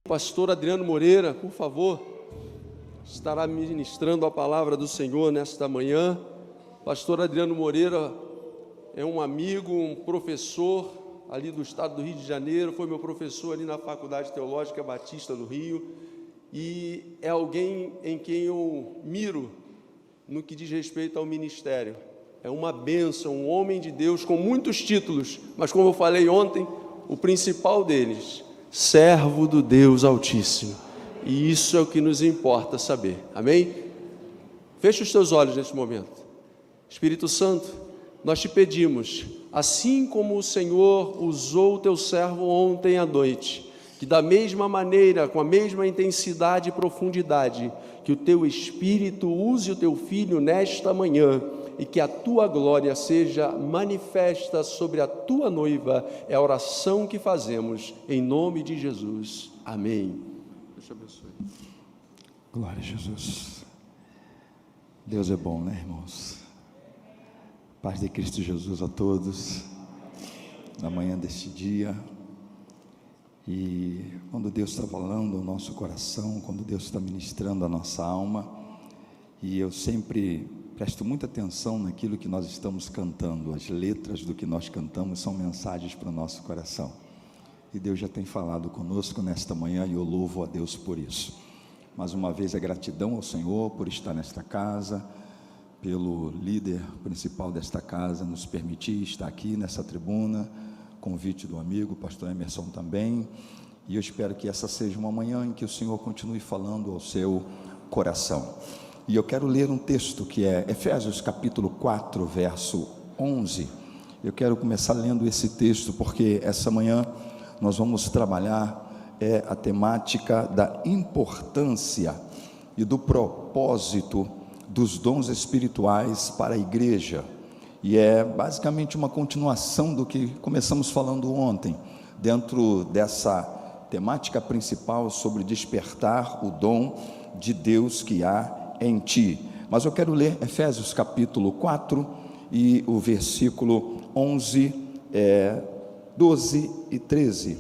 Pastor Adriano Moreira, por favor, estará ministrando a palavra do Senhor nesta manhã. Pastor Adriano Moreira é um amigo, um professor ali do estado do Rio de Janeiro, foi meu professor ali na Faculdade Teológica Batista do Rio, e é alguém em quem eu miro no que diz respeito ao ministério. É uma bênção, um homem de Deus com muitos títulos, mas como eu falei ontem, o principal deles, servo do Deus Altíssimo. E isso é o que nos importa saber. Amém? Feche os teus olhos neste momento. Espírito Santo, nós te pedimos, assim como o Senhor usou o teu servo ontem à noite, que da mesma maneira, com a mesma intensidade e profundidade, que o teu Espírito use o teu Filho nesta manhã, e que a tua glória seja manifesta sobre a tua noiva, é a oração que fazemos, em nome de Jesus. Amém. Deus te abençoe. Glória a Jesus. Deus é bom, né, irmãos? Paz de Cristo Jesus a todos, na manhã deste dia. E quando Deus está falando ao nosso coração, quando Deus está ministrando a nossa alma, e eu sempre presto muita atenção naquilo que nós estamos cantando, as letras do que nós cantamos são mensagens para o nosso coração, e Deus já tem falado conosco nesta manhã, e eu louvo a Deus por isso. Mais uma vez a gratidão ao Senhor por estar nesta casa, pelo líder principal desta casa nos permitir estar aqui nessa tribuna, convite do amigo, pastor Emerson também, e eu espero que essa seja uma manhã em que o Senhor continue falando ao seu coração. E eu quero ler um texto que é Efésios capítulo 4, verso 11. Eu quero começar lendo esse texto, porque essa manhã nós vamos trabalhar a temática da importância e do propósito dos dons espirituais para a igreja. E é basicamente uma continuação do que começamos falando ontem, dentro dessa temática principal sobre despertar o dom de Deus que há em ti. Mas eu quero ler Efésios capítulo 4 e o versículo 11, 12 e 13,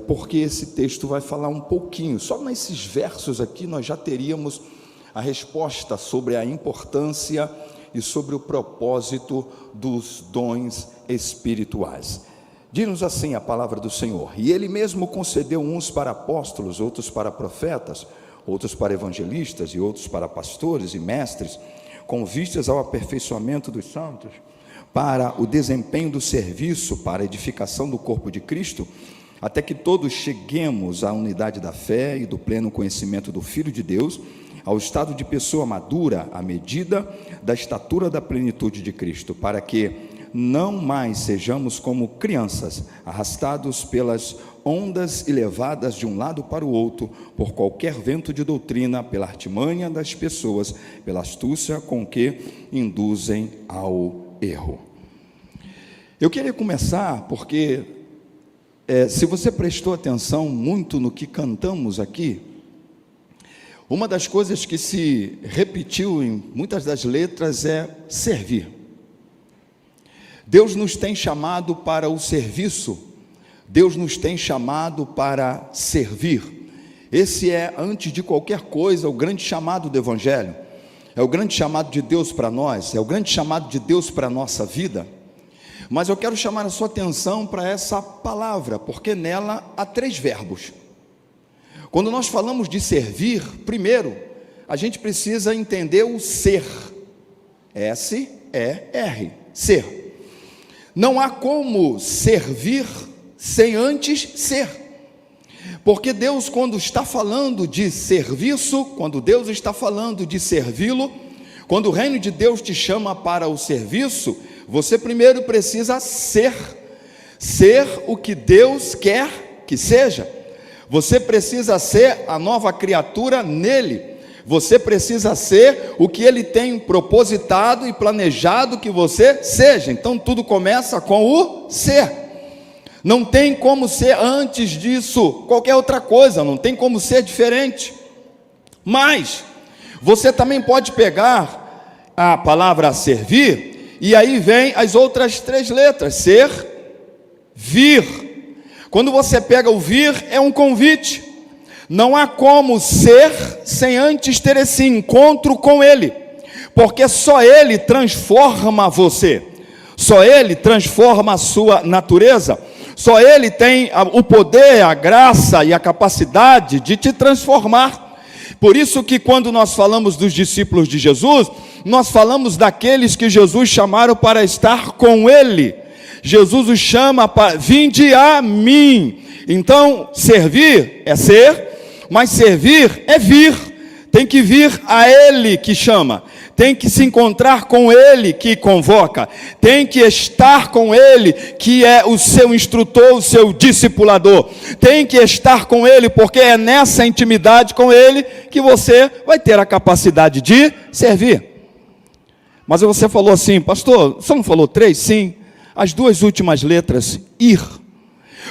porque esse texto vai falar um pouquinho, só nesses versos aqui nós já teríamos a resposta sobre a importância e sobre o propósito dos dons espirituais. Diz-nos assim a palavra do Senhor: e Ele mesmo concedeu uns para apóstolos, outros para profetas, outros para evangelistas e outros para pastores e mestres, com vistas ao aperfeiçoamento dos santos, para o desempenho do serviço, para a edificação do corpo de Cristo, até que todos cheguemos à unidade da fé e do pleno conhecimento do Filho de Deus, ao estado de pessoa madura, à medida da estatura da plenitude de Cristo, para que não mais sejamos como crianças, arrastados pelas ondas e levadas de um lado para o outro, por qualquer vento de doutrina, pela artimanha das pessoas, pela astúcia com que induzem ao erro. Eu queria começar porque, se você prestou atenção muito no que cantamos aqui, uma das coisas que se repetiu em muitas das letras é servir. Deus nos tem chamado para o serviço, Deus nos tem chamado para servir. Esse é, antes de qualquer coisa, o grande chamado do Evangelho, é o grande chamado de Deus para nós, é o grande chamado de Deus para a nossa vida. Mas eu quero chamar a sua atenção para essa palavra, porque nela há 3 verbos. Quando nós falamos de servir, primeiro, a gente precisa entender o ser, S-E-R, ser. Não há como servir sem antes ser, porque Deus, quando está falando de serviço, quando Deus está falando de servi-lo, quando o reino de Deus te chama para o serviço, você primeiro precisa ser o que Deus quer que seja. Você precisa ser a nova criatura nele. Você precisa ser o que ele tem propositado e planejado que você seja. Então tudo começa com o ser. Não tem como ser antes disso qualquer outra coisa, não tem como ser diferente. Mas você também pode pegar a palavra servir, e aí vem as outras 3 letras, ser, vir. Quando você pega o vir, é um convite. Não há como ser sem antes ter esse encontro com Ele, porque só Ele transforma você, só Ele transforma a sua natureza, só Ele tem o poder, a graça e a capacidade de te transformar. Por isso que quando nós falamos dos discípulos de Jesus, nós falamos daqueles que Jesus chamaram para estar com Ele. Jesus os chama para, vinde a mim. Então, servir é ser, mas servir é vir. Tem que vir a Ele que chama, tem que se encontrar com Ele que convoca, tem que estar com Ele que é o seu instrutor, o seu discipulador, tem que estar com Ele, porque é nessa intimidade com Ele que você vai ter a capacidade de servir. Mas você falou assim, pastor, você não falou 3? Sim, as 2 últimas letras, ir.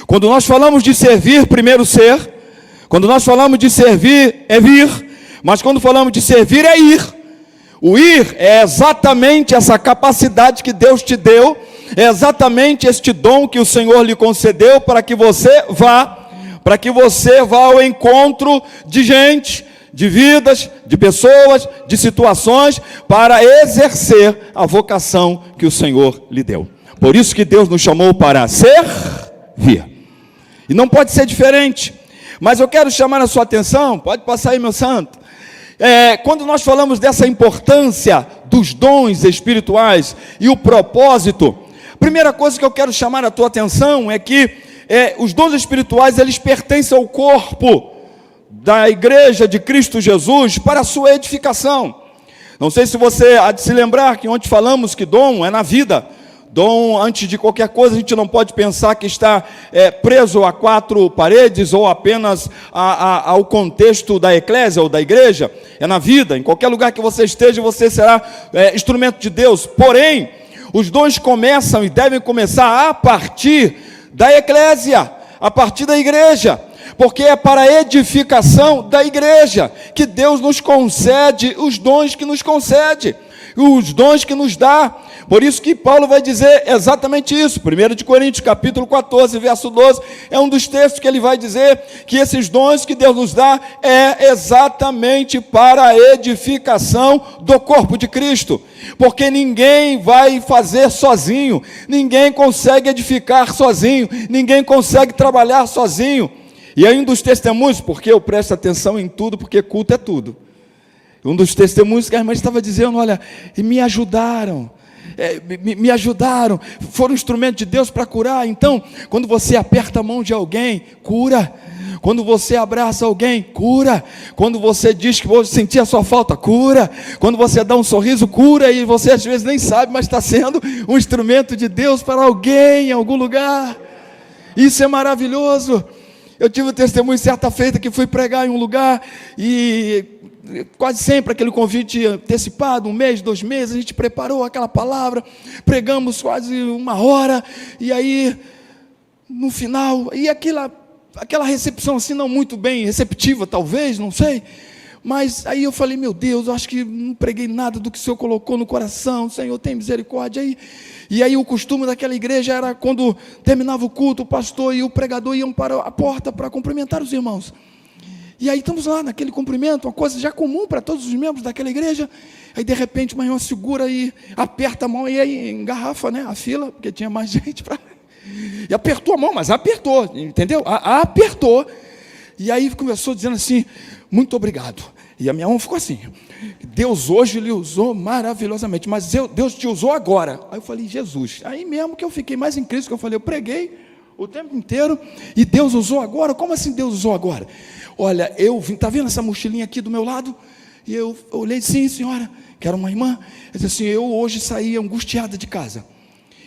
Quando nós falamos de servir, primeiro ser, quando nós falamos de servir, é vir. Mas quando falamos de servir, é ir. O ir é exatamente essa capacidade que Deus te deu, é exatamente este dom que o Senhor lhe concedeu para que você vá ao encontro de gente, de vidas, de pessoas, de situações, para exercer a vocação que o Senhor lhe deu. Por isso que Deus nos chamou para servir. E não pode ser diferente. Mas eu quero chamar a sua atenção, pode passar aí, meu santo. Quando nós falamos dessa importância dos dons espirituais e o propósito, primeira coisa que eu quero chamar a tua atenção é que os dons espirituais, eles pertencem ao corpo da igreja de Cristo Jesus para a sua edificação. Não sei se você há de se lembrar que ontem falamos que dom é na vida. Dom, antes de qualquer coisa, a gente não pode pensar que está preso a 4 paredes ou apenas ao contexto da eclésia ou da igreja. É na vida, em qualquer lugar que você esteja, você será instrumento de Deus. Porém, os dons começam e devem começar a partir da eclésia, a partir da igreja. Porque é para a edificação da igreja que Deus nos concede os dons que nos concede, os dons que nos dá. Por isso que Paulo vai dizer exatamente isso. 1 Coríntios capítulo 14, verso 12, é um dos textos que ele vai dizer que esses dons que Deus nos dá é exatamente para a edificação do corpo de Cristo. Porque ninguém vai fazer sozinho, ninguém consegue edificar sozinho, ninguém consegue trabalhar sozinho. E aí um dos testemunhos, porque eu presto atenção em tudo, porque culto é tudo. Um dos testemunhos que a irmã estava dizendo, olha, e me ajudaram, foram instrumento de Deus para curar. Então, quando você aperta a mão de alguém, cura. Quando você abraça alguém, cura. Quando você diz que vou sentir a sua falta, cura. Quando você dá um sorriso, cura. E você às vezes nem sabe, mas está sendo um instrumento de Deus para alguém em algum lugar. Isso é maravilhoso. Eu tive um testemunho certa feita que fui pregar em um lugar e quase sempre aquele convite antecipado, 1 mês, 2 meses, a gente preparou aquela palavra, pregamos quase 1 hora, e aí, no final, e aquela recepção assim, não muito bem receptiva, talvez, não sei, mas aí eu falei, meu Deus, eu acho que não preguei nada do que o Senhor colocou no coração, Senhor, tem misericórdia aí. E aí o costume daquela igreja era quando terminava o culto, o pastor e o pregador iam para a porta para cumprimentar os irmãos. E aí estamos lá naquele cumprimento, uma coisa já comum para todos os membros daquela igreja. Aí de repente uma irmã segura e aperta a mão e aí engarrafa, né, a fila, porque tinha mais gente para... E apertou a mão, mas apertou, entendeu? Apertou. E aí começou dizendo assim, muito obrigado. E a minha mão ficou assim, Deus hoje lhe usou maravilhosamente, mas Deus te usou agora. Aí eu falei, Jesus. Aí mesmo que eu fiquei mais em crise, que eu falei, eu preguei o tempo inteiro, e Deus usou agora? Como assim Deus usou agora? Olha, eu vim, está vendo essa mochilinha aqui do meu lado? E eu olhei, sim senhora, que era uma irmã. Eu disse assim, eu hoje saí angustiada de casa.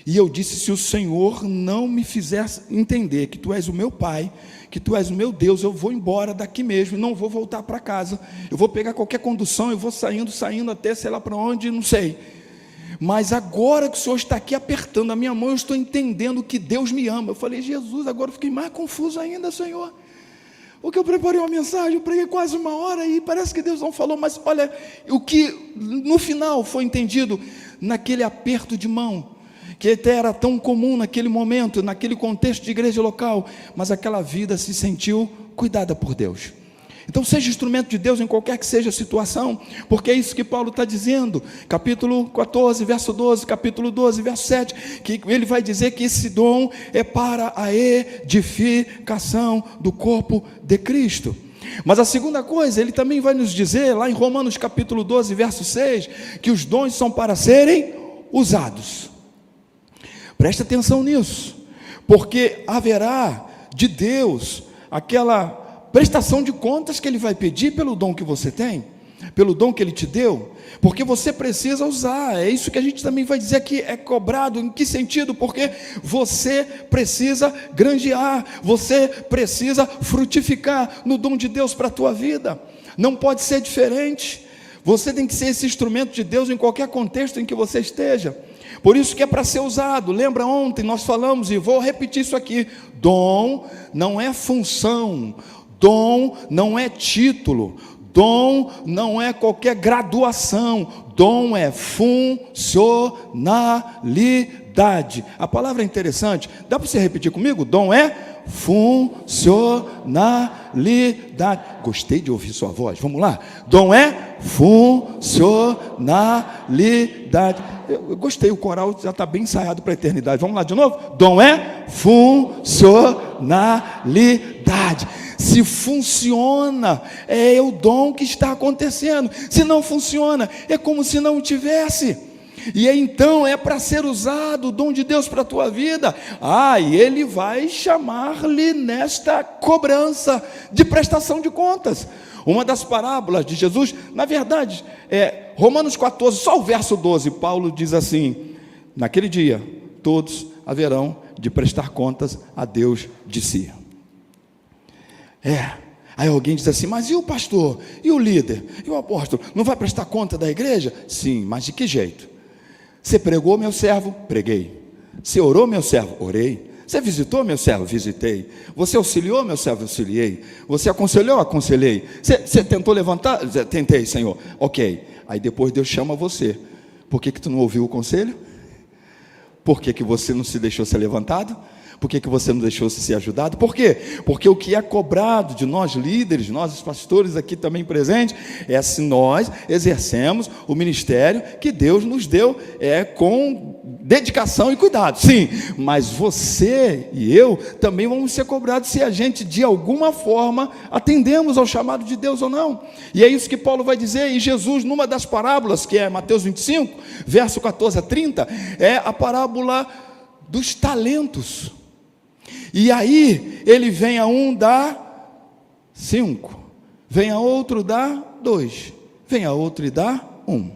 E eu disse, se o Senhor não me fizesse entender que Tu és o meu Pai, que Tu és o meu Deus, eu vou embora daqui mesmo, não vou voltar para casa, eu vou pegar qualquer condução, eu vou saindo até sei lá para onde, não sei. Mas agora que o Senhor está aqui apertando a minha mão, eu estou entendendo que Deus me ama. Eu falei, Jesus, agora eu fiquei mais confuso ainda, Senhor. Porque eu preparei uma mensagem, eu preguei quase 1 hora e parece que Deus não falou, mas olha, o que no final foi entendido naquele aperto de mão, que até era tão comum naquele momento, naquele contexto de igreja local, mas aquela vida se sentiu cuidada por Deus. Então seja instrumento de Deus em qualquer que seja a situação, porque é isso que Paulo está dizendo, capítulo 14, verso 12, capítulo 12, verso 7, que ele vai dizer que esse dom é para a edificação do corpo de Cristo. Mas a segunda coisa, ele também vai nos dizer, lá em Romanos capítulo 12, verso 6, que os dons são para serem usados. Preste atenção nisso, porque haverá de Deus aquela prestação de contas que Ele vai pedir pelo dom que você tem, pelo dom que Ele te deu, porque você precisa usar. É isso que a gente também vai dizer que é cobrado. Em que sentido? Porque você precisa granjear, você precisa frutificar no dom de Deus para a tua vida. Não pode ser diferente. Você tem que ser esse instrumento de Deus em qualquer contexto em que você esteja. Por isso que é para ser usado. Lembra ontem nós falamos, e vou repetir isso aqui: dom não é função, dom não é título, dom não é qualquer graduação, dom é funcionalidade. A palavra é interessante, dá para você repetir comigo? Dom é funcionalidade. Gostei de ouvir sua voz, vamos lá. Dom é funcionalidade. Eu gostei, o coral já está bem ensaiado para a eternidade. Vamos lá de novo? Dom é funcionalidade. Se funciona, é o dom que está acontecendo. Se não funciona, é como se não tivesse. E então é para ser usado o dom de Deus para a tua vida. E Ele vai chamar-lhe nesta cobrança de prestação de contas. Uma das parábolas de Jesus, na verdade, é Romanos 14, só o verso 12, Paulo diz assim: naquele dia, todos haverão de prestar contas a Deus de si. Aí alguém diz assim: mas e o pastor? E o líder? E o apóstolo? Não vai prestar conta da igreja? Sim, mas de que jeito? Você pregou, meu servo? Preguei. Você orou, meu servo? Orei. Você visitou, meu servo? Visitei. Você auxiliou, meu servo? Auxiliei. Você aconselhou? Aconselhei. Você tentou levantar? Tentei, Senhor. Ok. Aí depois Deus chama você. Por que tu não ouviu o conselho? Por que você não se deixou ser levantado? Por que você não deixou ser ajudado? Por quê? Porque o que é cobrado de nós líderes, nós os pastores aqui também presentes, é se nós exercemos o ministério que Deus nos deu, com dedicação e cuidado, sim, mas você e eu também vamos ser cobrados se a gente de alguma forma atendemos ao chamado de Deus ou não. E é isso que Paulo vai dizer. E Jesus, numa das parábolas, que é Mateus 25, verso 14 a 30, é a parábola dos talentos. E aí ele vem a um dá 5, vem a outro dá 2, vem a outro e dá 1.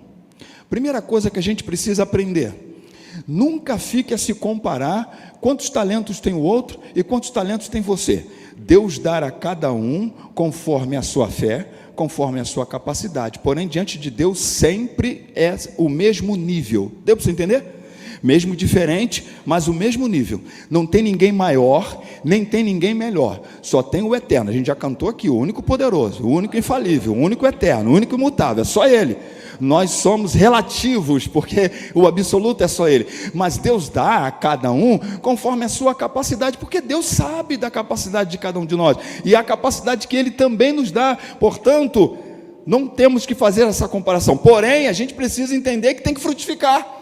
Primeira coisa que a gente precisa aprender: nunca fique a se comparar quantos talentos tem o outro e quantos talentos tem você. Deus dá a cada um conforme a sua fé, conforme a sua capacidade. Porém, diante de Deus sempre é o mesmo nível. Deu para você entender? Mesmo diferente, mas o mesmo nível. Não tem ninguém maior, nem tem ninguém melhor. Só tem o eterno. A gente já cantou aqui: o único poderoso, o único infalível, o único eterno, o único imutável. É só Ele. Nós somos relativos, porque o absoluto é só Ele. Mas Deus dá a cada um conforme a sua capacidade, porque Deus sabe da capacidade de cada um de nós, e a capacidade que Ele também nos dá. Portanto, não temos que fazer essa comparação. Porém, a gente precisa entender que tem que frutificar.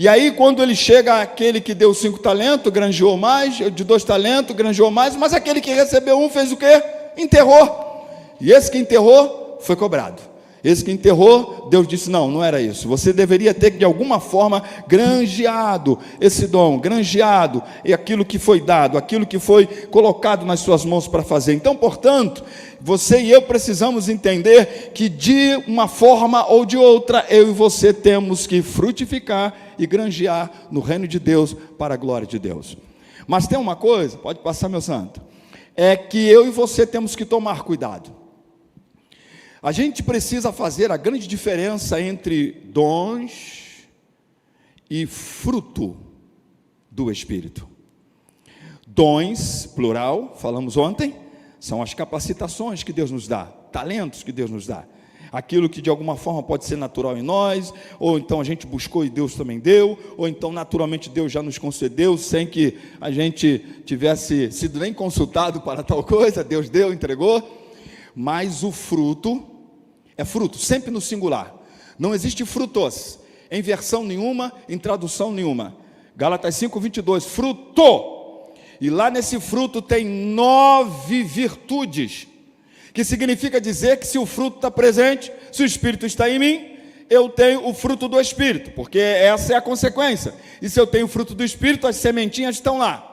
E aí, quando ele chega aquele que deu 5 talentos, granjeou mais, de 2 talentos, granjeou mais, mas aquele que recebeu 1 fez o quê? Enterrou. E esse que enterrou foi cobrado. Esse que enterrou, Deus disse: não era isso. Você deveria ter de alguma forma granjeado esse dom, granjeado aquilo que foi dado, aquilo que foi colocado nas suas mãos para fazer. Então, portanto, você e eu precisamos entender que de uma forma ou de outra, eu e você temos que frutificar e granjear no reino de Deus, para a glória de Deus. Mas tem uma coisa, pode passar, meu santo, é que eu e você temos que tomar cuidado. A gente precisa fazer a grande diferença entre dons e fruto do Espírito. Dons, plural, falamos ontem, são as capacitações que Deus nos dá, talentos que Deus nos dá. Aquilo que de alguma forma pode ser natural em nós, ou então a gente buscou e Deus também deu, ou então naturalmente Deus já nos concedeu, sem que a gente tivesse sido nem consultado para tal coisa, Deus deu, entregou. mas o fruto é fruto, sempre no singular. Não existe frutos, em versão nenhuma, em tradução nenhuma. Gálatas 5:22, fruto. E lá nesse fruto tem 9 virtudes, que significa dizer que se o fruto está presente, se o Espírito está em mim, eu tenho o fruto do Espírito, porque essa é a consequência. E se eu tenho o fruto do Espírito, as sementinhas estão lá.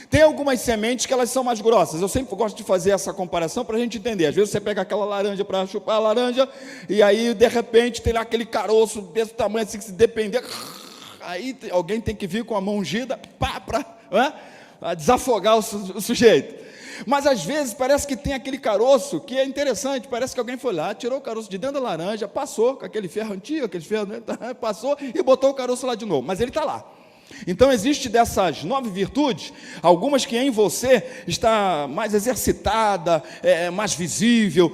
Tem algumas sementes que elas são mais grossas. Eu sempre gosto de fazer essa comparação para a gente entender. Às vezes você pega aquela laranja para chupar a laranja, e aí de repente tem lá aquele caroço desse tamanho, assim, que se depender, aí alguém tem que vir com a mão ungida para desafogar o sujeito. Mas às vezes parece que tem aquele caroço que é interessante, parece que alguém foi lá, tirou o caroço de dentro da laranja, passou com aquele ferro antigo, passou e botou o caroço lá de novo, mas ele está lá. Então existe dessas 9 virtudes, algumas que em você está mais exercitada, mais visível,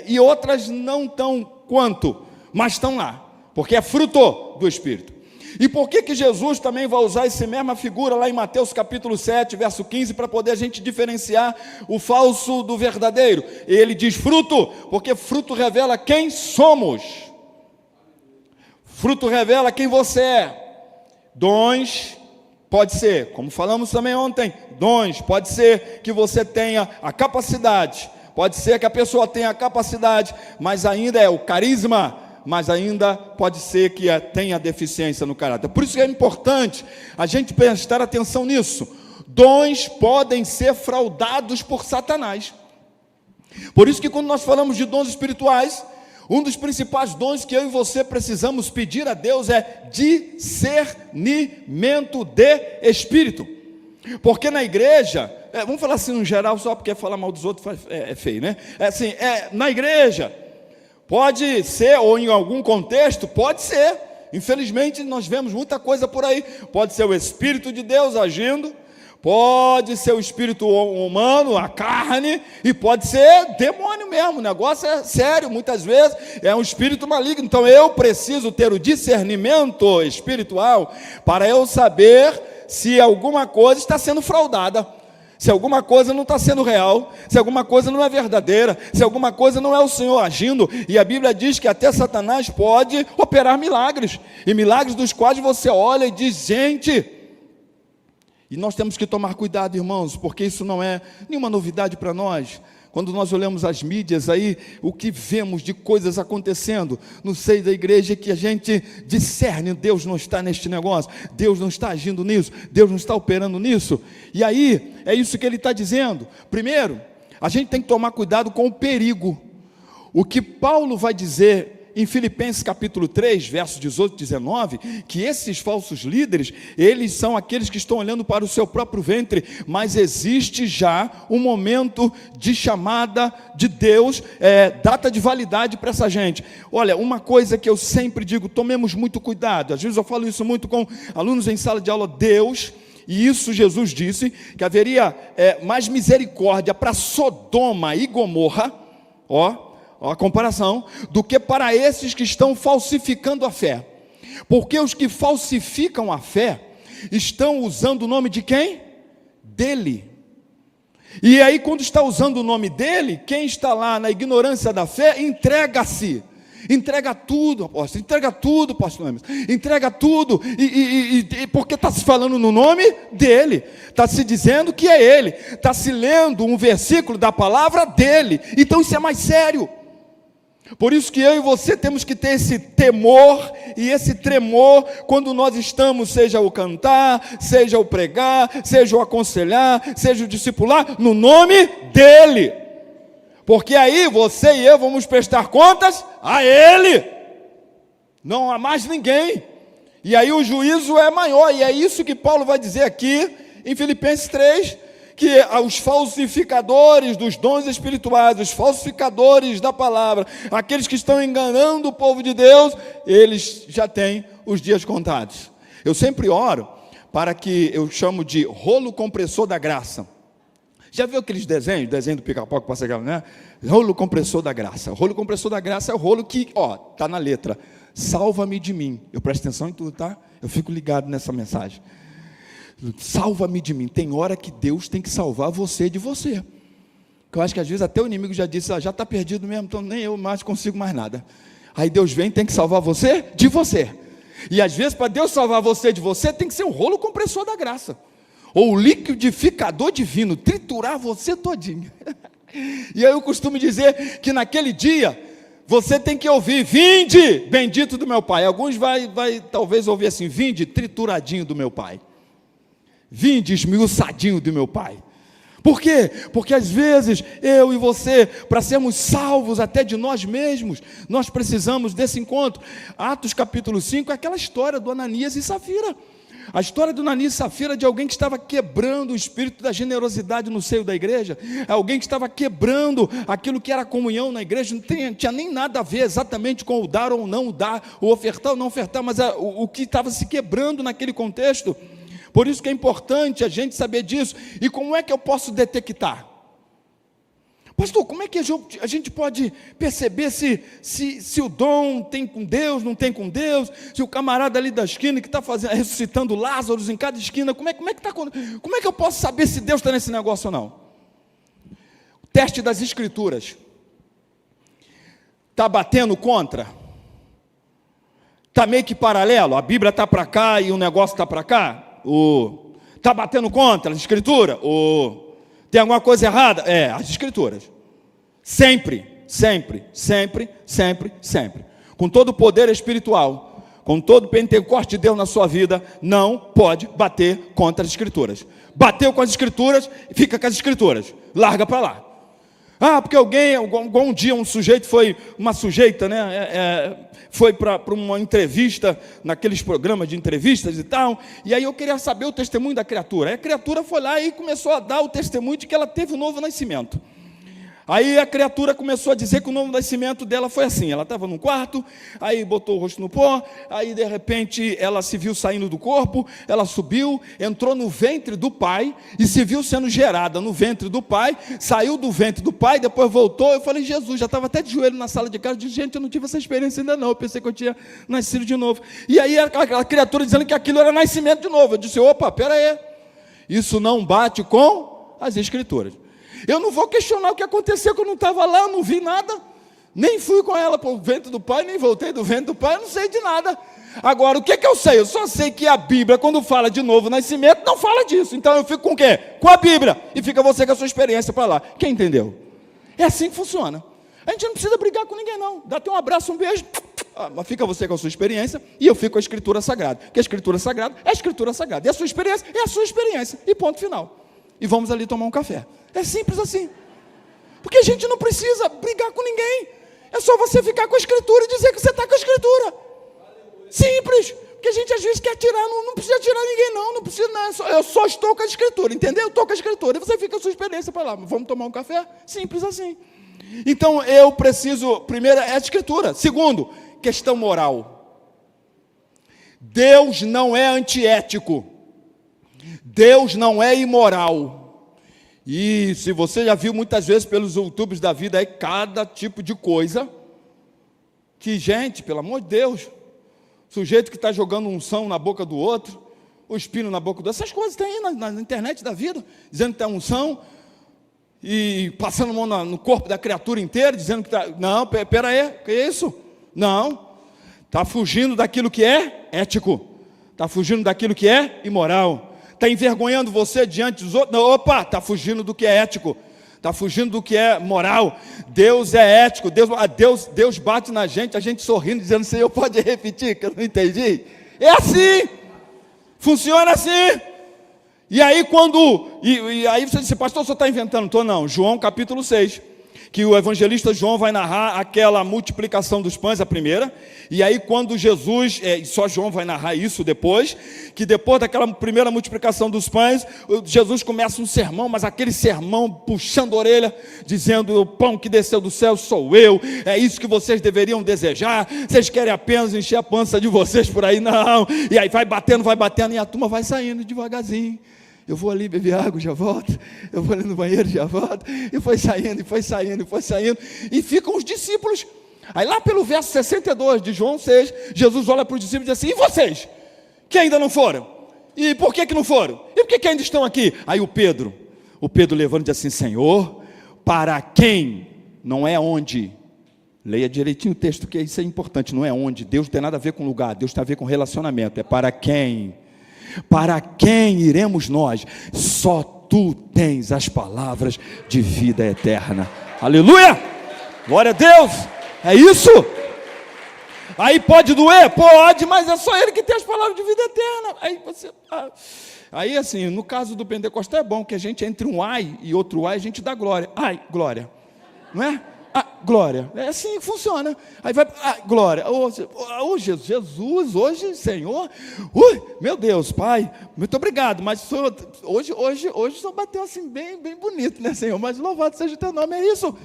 e outras não tão quanto, mas estão lá, porque é fruto do Espírito. E por que Jesus também vai usar essa mesma figura lá em Mateus capítulo 7, verso 15, para poder a gente diferenciar o falso do verdadeiro? Ele diz fruto, porque fruto revela quem somos. Fruto revela quem você é. Dons, pode ser, como falamos também ontem, dons, pode ser que você tenha a capacidade, pode ser que a pessoa tenha a capacidade, mas ainda é o carisma, mas ainda pode ser que tenha deficiência no caráter. Por isso que é importante a gente prestar atenção nisso. Dons podem ser fraudados por Satanás. Por isso que quando nós falamos de dons espirituais, um dos principais dons que eu e você precisamos pedir a Deus é discernimento de espírito. Porque na igreja, vamos falar assim no geral, só porque falar mal dos outros é feio, né? Na igreja, pode ser, ou em algum contexto, pode ser. Infelizmente nós vemos muita coisa por aí. Pode ser o Espírito de Deus agindo, pode ser o espírito humano, a carne, e pode ser demônio mesmo. O negócio é sério, muitas vezes é um espírito maligno. Então eu preciso ter o discernimento espiritual para eu saber se alguma coisa está sendo fraudada, se alguma coisa não está sendo real, se alguma coisa não é verdadeira, se alguma coisa não é o Senhor agindo. E a Bíblia diz que até Satanás pode operar milagres, e milagres dos quais você olha e diz, gente. E nós temos que tomar cuidado, irmãos, porque isso não é nenhuma novidade para nós. Quando nós olhamos as mídias aí, o que vemos de coisas acontecendo no seio da igreja é que a gente discerne, Deus não está neste negócio, Deus não está agindo nisso, Deus não está operando nisso. E aí, é isso que ele está dizendo. Primeiro, a gente tem que tomar cuidado com o perigo. O que Paulo vai dizer em Filipenses capítulo 3, versos 18 e 19, que esses falsos líderes, eles são aqueles que estão olhando para o seu próprio ventre, mas existe já um momento de chamada de Deus, data de validade para essa gente. Olha, uma coisa que eu sempre digo, tomemos muito cuidado, às vezes eu falo isso muito com alunos em sala de aula, Deus, e isso Jesus disse, que haveria mais misericórdia para Sodoma e Gomorra, a comparação, do que para esses que estão falsificando a fé. Porque os que falsificam a fé estão usando o nome de quem? Dele. E aí, quando está usando o nome dele, quem está lá na ignorância da fé, entrega-se. Entrega tudo, apóstolo, pastor Hermes, entrega tudo, e porque está se falando no nome dele, está se dizendo que é ele, está se lendo um versículo da palavra dele, então isso é mais sério. Por isso que eu e você temos que ter esse temor e esse tremor quando nós estamos, seja o cantar, seja o pregar, seja o aconselhar, seja o discipular, no nome dele. Porque aí você e eu vamos prestar contas a ele, não a mais ninguém. E aí o juízo é maior, e é isso que Paulo vai dizer aqui em Filipenses 3, que os falsificadores dos dons espirituais, os falsificadores da palavra, aqueles que estão enganando o povo de Deus, eles já têm os dias contados. Eu sempre oro para que eu chamo de rolo compressor da graça. Já viu aqueles desenho do pica-pau que passa aquela, né? Rolo compressor da graça. O rolo compressor da graça é o rolo que, está na letra, salva-me de mim. Eu presto atenção em tudo, tá? Eu fico ligado nessa mensagem. Salva-me de mim. Tem hora que Deus tem que salvar você de você. Que eu acho que às vezes até o inimigo já disse, já está perdido mesmo, então nem eu mais consigo mais nada. Aí Deus vem, tem que salvar você de você. E às vezes para Deus salvar você de você, tem que ser um rolo compressor da graça. Ou o liquidificador divino, triturar você todinho. E aí eu costumo dizer que naquele dia, você tem que ouvir, vinde, bendito do meu Pai. Alguns vai talvez ouvir assim, vinde, trituradinho do meu Pai. Vinde, esmiuçadinho do meu Pai. Por quê? Porque às vezes, eu e você, para sermos salvos até de nós mesmos, nós precisamos desse encontro. Atos capítulo 5 é aquela história do Ananias e Safira. A história do Ananias e Safira de alguém que estava quebrando o espírito da generosidade no seio da igreja, alguém que estava quebrando aquilo que era comunhão na igreja, não tinha nem nada a ver exatamente com o dar ou não dar, o ofertar ou não ofertar, mas o que estava se quebrando naquele contexto. Por isso que é importante a gente saber disso. E como é que eu posso detectar? Pastor, como é que a gente pode perceber se o dom tem com Deus, não tem com Deus? Se o camarada ali da esquina que está ressuscitando Lázaro em cada esquina, como é que eu posso saber se Deus está nesse negócio ou não? O teste das escrituras. Está batendo contra? Está meio que paralelo? A Bíblia está para cá e o negócio está para cá? Está batendo contra as escrituras? Tem alguma coisa errada? As escrituras. Sempre. Com todo o poder espiritual, com todo o Pentecoste de Deus na sua vida, não pode bater contra as escrituras. Bateu com as escrituras, fica com as escrituras. Larga para lá. Porque um dia um sujeito uma sujeita, foi para uma entrevista, naqueles programas de entrevistas e tal, e aí eu queria saber o testemunho da criatura. Aí a criatura foi lá e começou a dar o testemunho de que ela teve um novo nascimento. Aí a criatura começou a dizer que o novo nascimento dela foi assim, ela estava num quarto, aí botou o rosto no pó, aí de repente ela se viu saindo do corpo, ela subiu, entrou no ventre do pai, e se viu sendo gerada no ventre do pai, saiu do ventre do pai, depois voltou. Eu falei, Jesus, já estava até de joelho na sala de casa, disse, gente, eu não tive essa experiência ainda não, eu pensei que eu tinha nascido de novo. E aí a criatura dizendo que aquilo era nascimento de novo. Eu disse, opa, pera aí, isso não bate com as escrituras. Eu não vou questionar o que aconteceu, que eu não estava lá, eu não vi nada, nem fui com ela para o ventre do pai, nem voltei do ventre do pai, eu não sei de nada. Agora, o que eu sei? Eu só sei que a Bíblia, quando fala de novo nascimento, não fala disso. Então eu fico com o quê? Com a Bíblia. E fica você com a sua experiência para lá. Quem entendeu? É assim que funciona. A gente não precisa brigar com ninguém não. Dá até um abraço, um beijo, mas fica você com a sua experiência, e eu fico com a Escritura Sagrada. Porque a Escritura Sagrada é a Escritura Sagrada. E a sua experiência é a sua experiência. E ponto final. E vamos ali tomar um café. É simples assim. Porque a gente não precisa brigar com ninguém. É só você ficar com a Escritura e dizer que você está com a Escritura. Simples. Porque a gente às vezes quer tirar, não precisa tirar ninguém não precisa, não, eu só estou com a Escritura, entendeu? Eu estou com a Escritura. E você fica com a sua experiência para lá. Vamos tomar um café? Simples assim. Então eu preciso, primeiro é a Escritura. Segundo, questão moral. Deus não é antiético. Deus não é imoral. E se você já viu muitas vezes pelos YouTubes da vida aí, cada tipo de coisa, que gente, pelo amor de Deus, sujeito que está jogando unção na boca do outro, o espinho na boca do outro, essas coisas tem aí na internet da vida, dizendo que está unção, e passando a mão no corpo da criatura inteira, dizendo que está, não, pera aí, que é isso? Não, está fugindo daquilo que é ético, está fugindo daquilo que é imoral, está envergonhando você diante dos outros. Não, opa, está fugindo do que é ético, está fugindo do que é moral. Deus é ético, Deus bate na gente, a gente sorrindo, dizendo, Senhor, pode repetir, que eu não entendi. É assim, funciona assim. E aí aí você disse, pastor, você está inventando? Estou não. João capítulo 6, que o evangelista João vai narrar aquela multiplicação dos pães, a primeira, e aí quando Jesus, só João vai narrar isso depois, que depois daquela primeira multiplicação dos pães, Jesus começa um sermão, mas aquele sermão puxando a orelha, dizendo, o pão que desceu do céu sou eu, é isso que vocês deveriam desejar, vocês querem apenas encher a pança de vocês por aí, não, e aí vai batendo, e a turma vai saindo devagarzinho. Eu vou ali beber água, já volto. Eu vou ali no banheiro, já volto. E foi saindo. E ficam os discípulos. Aí lá pelo verso 62 de João 6, Jesus olha para os discípulos e diz assim, e vocês, que ainda não foram? E por que não foram? E por que ainda estão aqui? Aí o Pedro levanta e diz assim, Senhor, Para quem, não é onde. Leia direitinho o texto, que isso é importante. Não é onde. Deus não tem nada a ver com lugar. Deus tem a ver com relacionamento. É para quem. Para quem iremos nós? Só tu tens as palavras de vida eterna. Aleluia! Glória a Deus! É isso? Aí pode doer? Pode, mas é só Ele que tem as palavras de vida eterna. Aí assim, no caso do Pentecostal é bom que a gente entre um ai e outro ai, a gente dá glória. Ai, glória. Não é? Glória. É assim que funciona. Aí vai, glória. Jesus, hoje, Senhor. Meu Deus, Pai, muito obrigado. Mas hoje o Senhor bateu assim bem bonito, né, Senhor? Mas louvado seja o teu nome, é isso.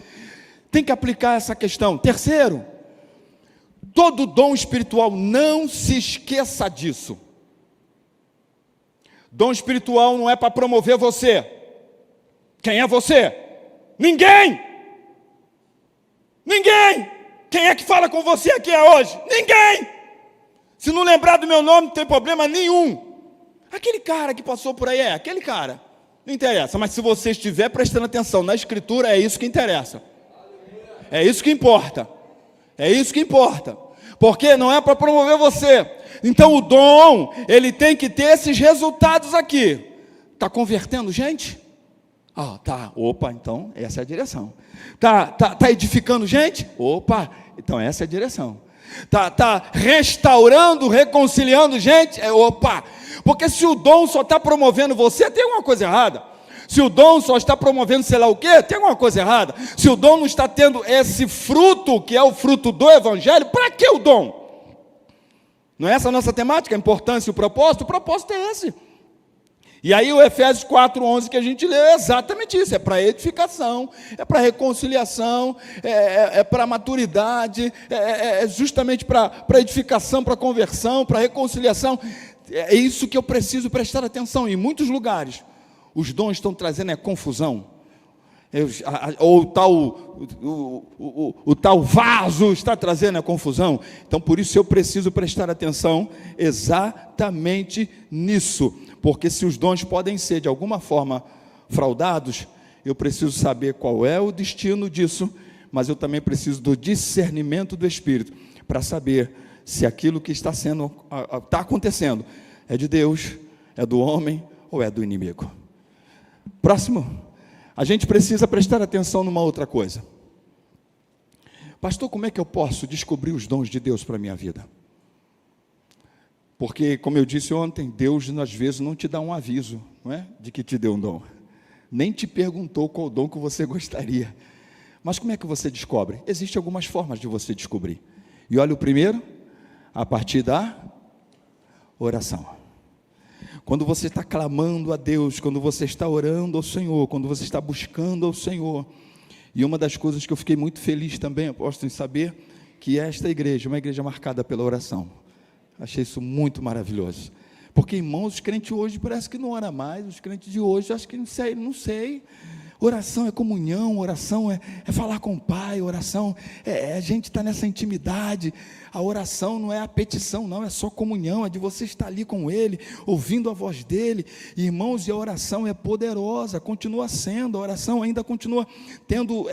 Tem que aplicar essa questão. Terceiro, todo dom espiritual, não se esqueça disso. Dom espiritual não é para promover você. Quem é você? Ninguém! Quem é que fala com você aqui hoje? Ninguém! Se não lembrar do meu nome, não tem problema nenhum. Aquele cara que passou por aí, aquele cara. Não interessa, mas se você estiver prestando atenção na Escritura, é isso que interessa. É isso que importa. É isso que importa. Porque não é para promover você. Então o dom, ele tem que ter esses resultados aqui. Está convertendo gente? Tá. Opa, então essa é a direção. Tá edificando gente? Opa, então essa é a direção. Tá restaurando, reconciliando gente? Opa. Porque se o dom só está promovendo você, tem alguma coisa errada. Se o dom só está promovendo sei lá o quê, tem alguma coisa errada. Se o dom não está tendo esse fruto, que é o fruto do Evangelho, para que o dom? Não é essa a nossa temática, a importância e o propósito? O propósito é esse. E aí o Efésios 4:11 que a gente leu é exatamente isso, é para edificação, é para reconciliação, é para maturidade, é justamente para edificação, para conversão, para reconciliação. É isso que eu preciso prestar atenção. Em muitos lugares, os dons estão trazendo confusão. O tal vaso está trazendo a confusão. Então por isso eu preciso prestar atenção exatamente nisso. Porque se os dons podem ser de alguma forma fraudados, eu preciso saber qual é o destino disso, mas eu também preciso do discernimento do Espírito, para saber se aquilo que está acontecendo é de Deus, é do homem ou é do inimigo. Próximo, a gente precisa prestar atenção numa outra coisa. Pastor, como é que eu posso descobrir os dons de Deus para a minha vida? Porque, como eu disse ontem, Deus às vezes não te dá um aviso, não é? De que te deu um dom. Nem te perguntou qual dom que você gostaria. Mas como é que você descobre? Existem algumas formas de você descobrir. E olha o primeiro, a partir da oração. Quando você está clamando a Deus, quando você está orando ao Senhor, quando você está buscando ao Senhor. E uma das coisas que eu fiquei muito feliz também, apóstolo, em saber, que esta igreja, uma igreja marcada pela oração. Achei isso muito maravilhoso. Porque, irmãos, os crentes hoje parece que não oram mais. Os crentes de hoje, acho que não sei. Oração é comunhão, oração é falar com o Pai, oração a gente está nessa intimidade. A oração não é a petição, não, é só comunhão, é de você estar ali com Ele, ouvindo a voz dEle. Irmãos, e a oração é poderosa, continua sendo, a oração ainda continua tendo,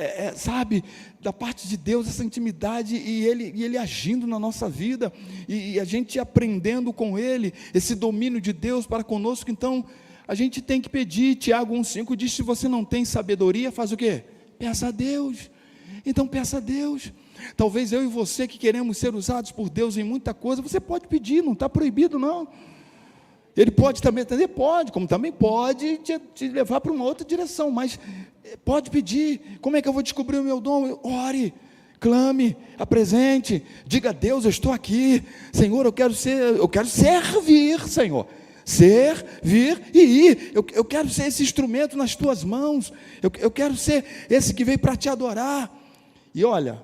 da parte de Deus essa intimidade e Ele agindo na nossa vida, e a gente aprendendo com Ele, esse domínio de Deus para conosco. Então, a gente tem que pedir. Tiago 1,5 diz: se você não tem sabedoria, faz o quê? Peça a Deus. Então peça a Deus. Talvez eu e você que queremos ser usados por Deus em muita coisa, você pode pedir, não está proibido não. Ele pode também atender? Pode, como também pode te levar para uma outra direção, mas pode pedir. Como é que eu vou descobrir o meu dom? Ore, clame, apresente, diga a Deus: eu estou aqui, Senhor, eu quero servir, Senhor. Servir e ir. Eu quero ser esse instrumento nas tuas mãos. Eu quero ser esse que veio para te adorar. E olha,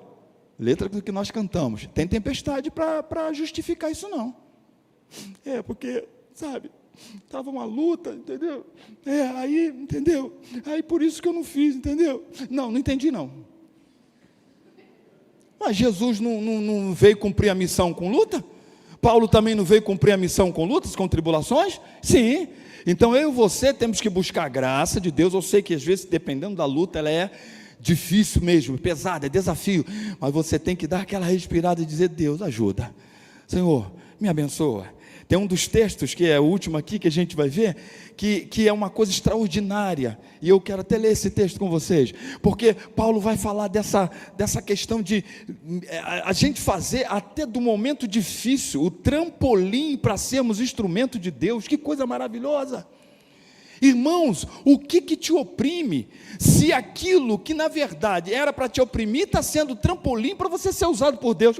letra do que nós cantamos, tem tempestade para justificar isso não. Porque, sabe, estava uma luta, entendeu? Aí, entendeu? Aí por isso que eu não fiz, entendeu? Não entendi não. Mas Jesus não veio cumprir a missão com luta? Paulo também não veio cumprir a missão com lutas, com tribulações? Sim. Então eu e você temos que buscar a graça de Deus. Eu sei que às vezes, dependendo da luta, ela é difícil mesmo, pesado, é desafio, mas você tem que dar aquela respirada e dizer: Deus, ajuda, Senhor, me abençoa. Tem um dos textos, que é o último aqui, que a gente vai ver, que é uma coisa extraordinária, e eu quero até ler esse texto com vocês, porque Paulo vai falar dessa questão de a gente fazer até do momento difícil o trampolim para sermos instrumento de Deus. Que coisa maravilhosa! Irmãos, o que te oprime, se aquilo que na verdade era para te oprimir, está sendo trampolim para você ser usado por Deus?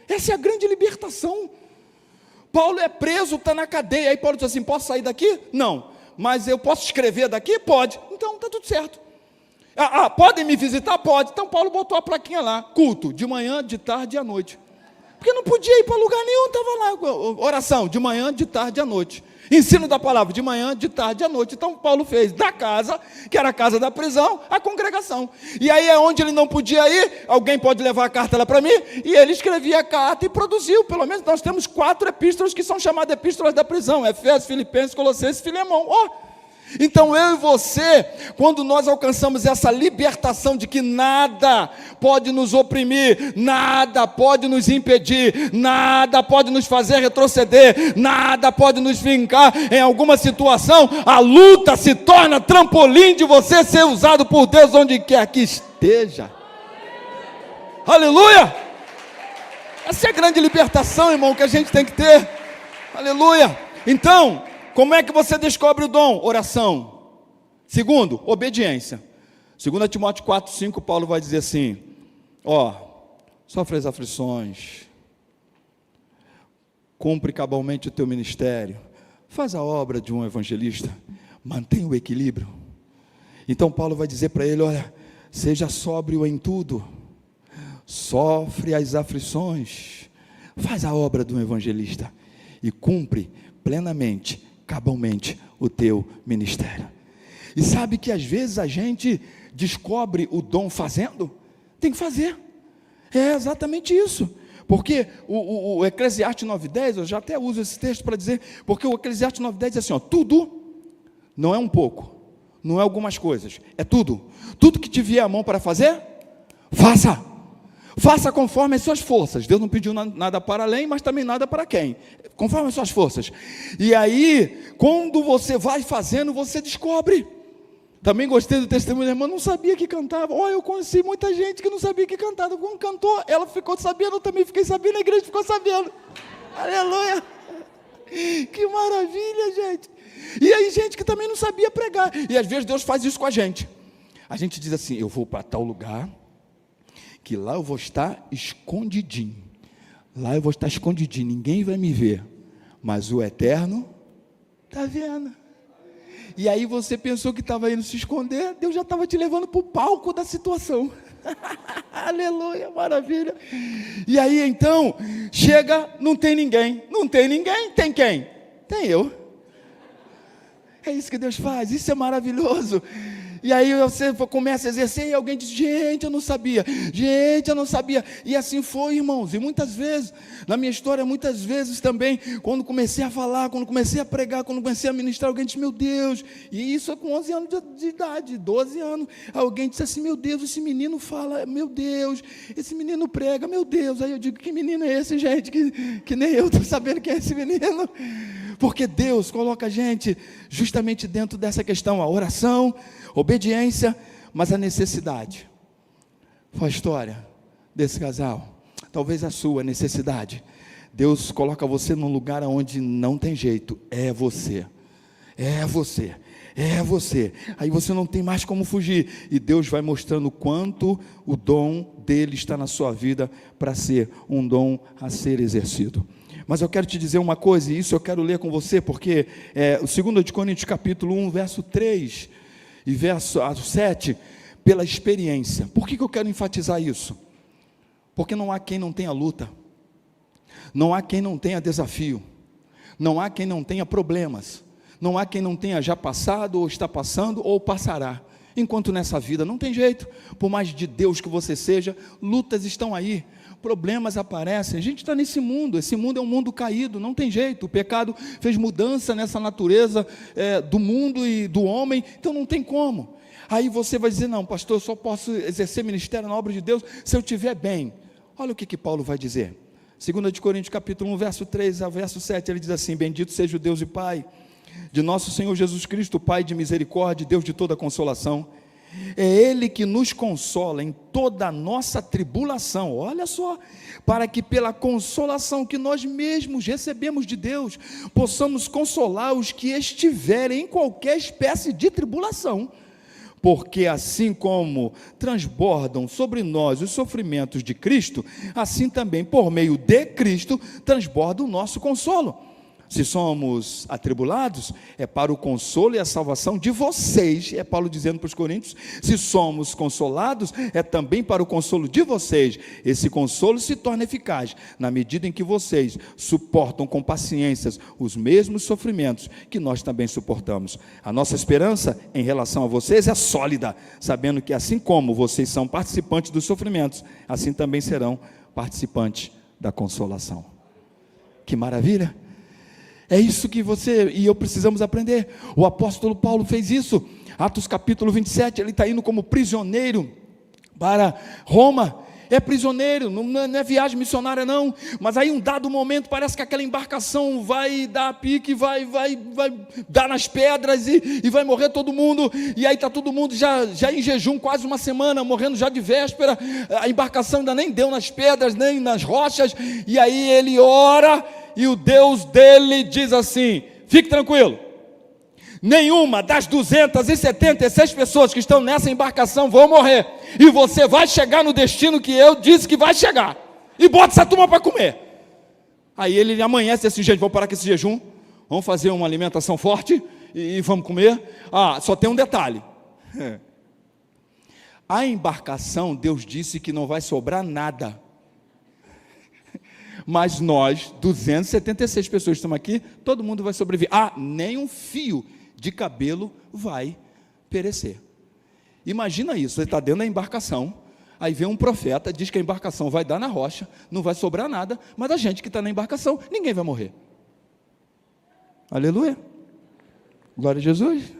Essa é a grande libertação. Paulo é preso, está na cadeia, aí Paulo diz assim: posso sair daqui? Não. Mas eu posso escrever daqui? Pode. Então está tudo certo. Podem me visitar? Pode. Então Paulo botou a plaquinha lá: culto, de manhã, de tarde e à noite. Porque não podia ir para lugar nenhum, estava lá, oração, de manhã, de tarde e à noite. Ensino da palavra, de manhã, de tarde e à noite. Então Paulo fez da casa, que era a casa da prisão, a congregação. E aí é onde ele não podia ir, alguém pode levar a carta lá para mim, e ele escrevia a carta e produziu. Pelo menos nós temos 4 epístolas que são chamadas epístolas da prisão: Efésios, Filipenses, Colossenses e Filemão. Então eu e você, quando nós alcançamos essa libertação de que nada pode nos oprimir, nada pode nos impedir, nada pode nos fazer retroceder, nada pode nos vincar em alguma situação, a luta se torna trampolim de você ser usado por Deus onde quer que esteja. Aleluia! Essa é a grande libertação, irmão, que a gente tem que ter. Aleluia! Então, como é que você descobre o dom? Oração. Segundo, obediência. 2 Timóteo 4:5, Paulo vai dizer assim: sofre as aflições, cumpre cabalmente o teu ministério, faz a obra de um evangelista, mantém o equilíbrio. Então Paulo vai dizer para ele: olha, seja sóbrio em tudo, sofre as aflições, faz a obra de um evangelista e cumpre plenamente, cabalmente o teu ministério. E sabe que às vezes a gente descobre o dom fazendo? Tem que fazer. É exatamente isso. Porque o Eclesiastes 9:10, eu já até uso esse texto para dizer, porque o Eclesiastes 9:10 diz assim: tudo não é um pouco, não é algumas coisas, é tudo. Tudo que te vier à mão para fazer, faça. Faça conforme as suas forças. Deus não pediu nada para além, mas também nada para quem? Conforme as suas forças. E aí, quando você vai fazendo, você descobre. Também gostei do testemunho da irmã, não sabia que cantava. Eu conheci muita gente que não sabia que cantava. Quando cantou, ela ficou sabendo, eu também fiquei sabendo, a igreja ficou sabendo. Aleluia! Que maravilha, gente! E aí, gente que também não sabia pregar. E às vezes Deus faz isso com a gente. A gente diz assim: eu vou para tal lugar, que lá eu vou estar escondidinho, ninguém vai me ver, mas o Eterno está vendo. E aí você pensou que estava indo se esconder, Deus já estava te levando para o palco da situação. Aleluia, maravilha. E aí então, chega, não tem ninguém, tem quem? Tem eu. É isso que Deus faz, isso é maravilhoso. E aí você começa a exercer e alguém diz: gente, eu não sabia. E assim foi, irmãos. E muitas vezes, na minha história, muitas vezes também, quando comecei a falar, quando comecei a pregar, quando comecei a ministrar, alguém disse: meu Deus. E isso é com 11 anos de idade, 12 anos. Alguém disse assim: meu Deus, esse menino fala, meu Deus, esse menino prega, meu Deus. Aí eu digo: que menino é esse, gente? Que nem eu estou sabendo quem é esse menino. Porque Deus coloca a gente justamente dentro dessa questão, a oração, obediência, mas a necessidade. Foi a história desse casal, talvez a sua necessidade. Deus coloca você num lugar onde não tem jeito, é você. Aí você não tem mais como fugir, e Deus vai mostrando o quanto o dom dele está na sua vida, para ser um dom a ser exercido. Mas eu quero te dizer uma coisa, e isso eu quero ler com você, porque o 2 Coríntios capítulo 1, verso 3 e verso 7, pela experiência. Por que eu quero enfatizar isso? Porque não há quem não tenha luta, não há quem não tenha desafio, não há quem não tenha problemas, não há quem não tenha já passado, ou está passando, ou passará. Enquanto nessa vida não tem jeito, por mais de Deus que você seja, lutas estão aí. problemas aparecem. A gente está nesse mundo, esse mundo é um mundo caído, não tem jeito, o pecado fez mudança nessa natureza do mundo e do homem, então não tem como. Aí você vai dizer, não, pastor, eu só posso exercer ministério na obra de Deus se eu estiver bem. Olha o que Paulo vai dizer, 2 Coríntios capítulo 1, verso 3 ao verso 7, ele diz assim: bendito seja o Deus e Pai de nosso Senhor Jesus Cristo, Pai de misericórdia, Deus de toda consolação. É Ele que nos consola em toda a nossa tribulação, olha só, para que pela consolação que nós mesmos recebemos de Deus, possamos consolar os que estiverem em qualquer espécie de tribulação, porque assim como transbordam sobre nós os sofrimentos de Cristo, assim também por meio de Cristo transborda o nosso consolo. Se somos atribulados, é para o consolo e a salvação de vocês, é Paulo dizendo para os coríntios. Se somos consolados, é também para o consolo de vocês. Esse consolo se torna eficaz na medida em que vocês suportam com paciência os mesmos sofrimentos que nós também suportamos. A nossa esperança em relação a vocês é sólida, sabendo que assim como vocês são participantes dos sofrimentos, assim também serão participantes da consolação. Que maravilha! É isso que você e eu precisamos aprender. O apóstolo Paulo fez isso. Atos capítulo 27, ele está indo como prisioneiro para Roma. É prisioneiro, não é viagem missionária não. Mas aí um dado momento parece que aquela embarcação vai dar pique, vai dar nas pedras e vai morrer todo mundo. E aí está todo mundo já em jejum quase uma semana, morrendo já de véspera. A embarcação ainda nem deu nas pedras, nem nas rochas. E aí ele ora e o Deus dele diz assim: fique tranquilo, nenhuma das 276 pessoas que estão nessa embarcação vão morrer, e você vai chegar no destino que eu disse que vai chegar, e bota essa turma para comer. Aí ele amanhece assim: gente, vamos parar com esse jejum, vamos fazer uma alimentação forte e vamos comer. Só tem um detalhe, a embarcação, Deus disse que não vai sobrar nada, mas nós, 276 pessoas estamos aqui, todo mundo vai sobreviver. Nem um fio de cabelo vai perecer. Imagina isso, você está dentro da embarcação, aí vem um profeta, diz que a embarcação vai dar na rocha, não vai sobrar nada, mas a gente que está na embarcação, ninguém vai morrer. Aleluia, glória a Jesus.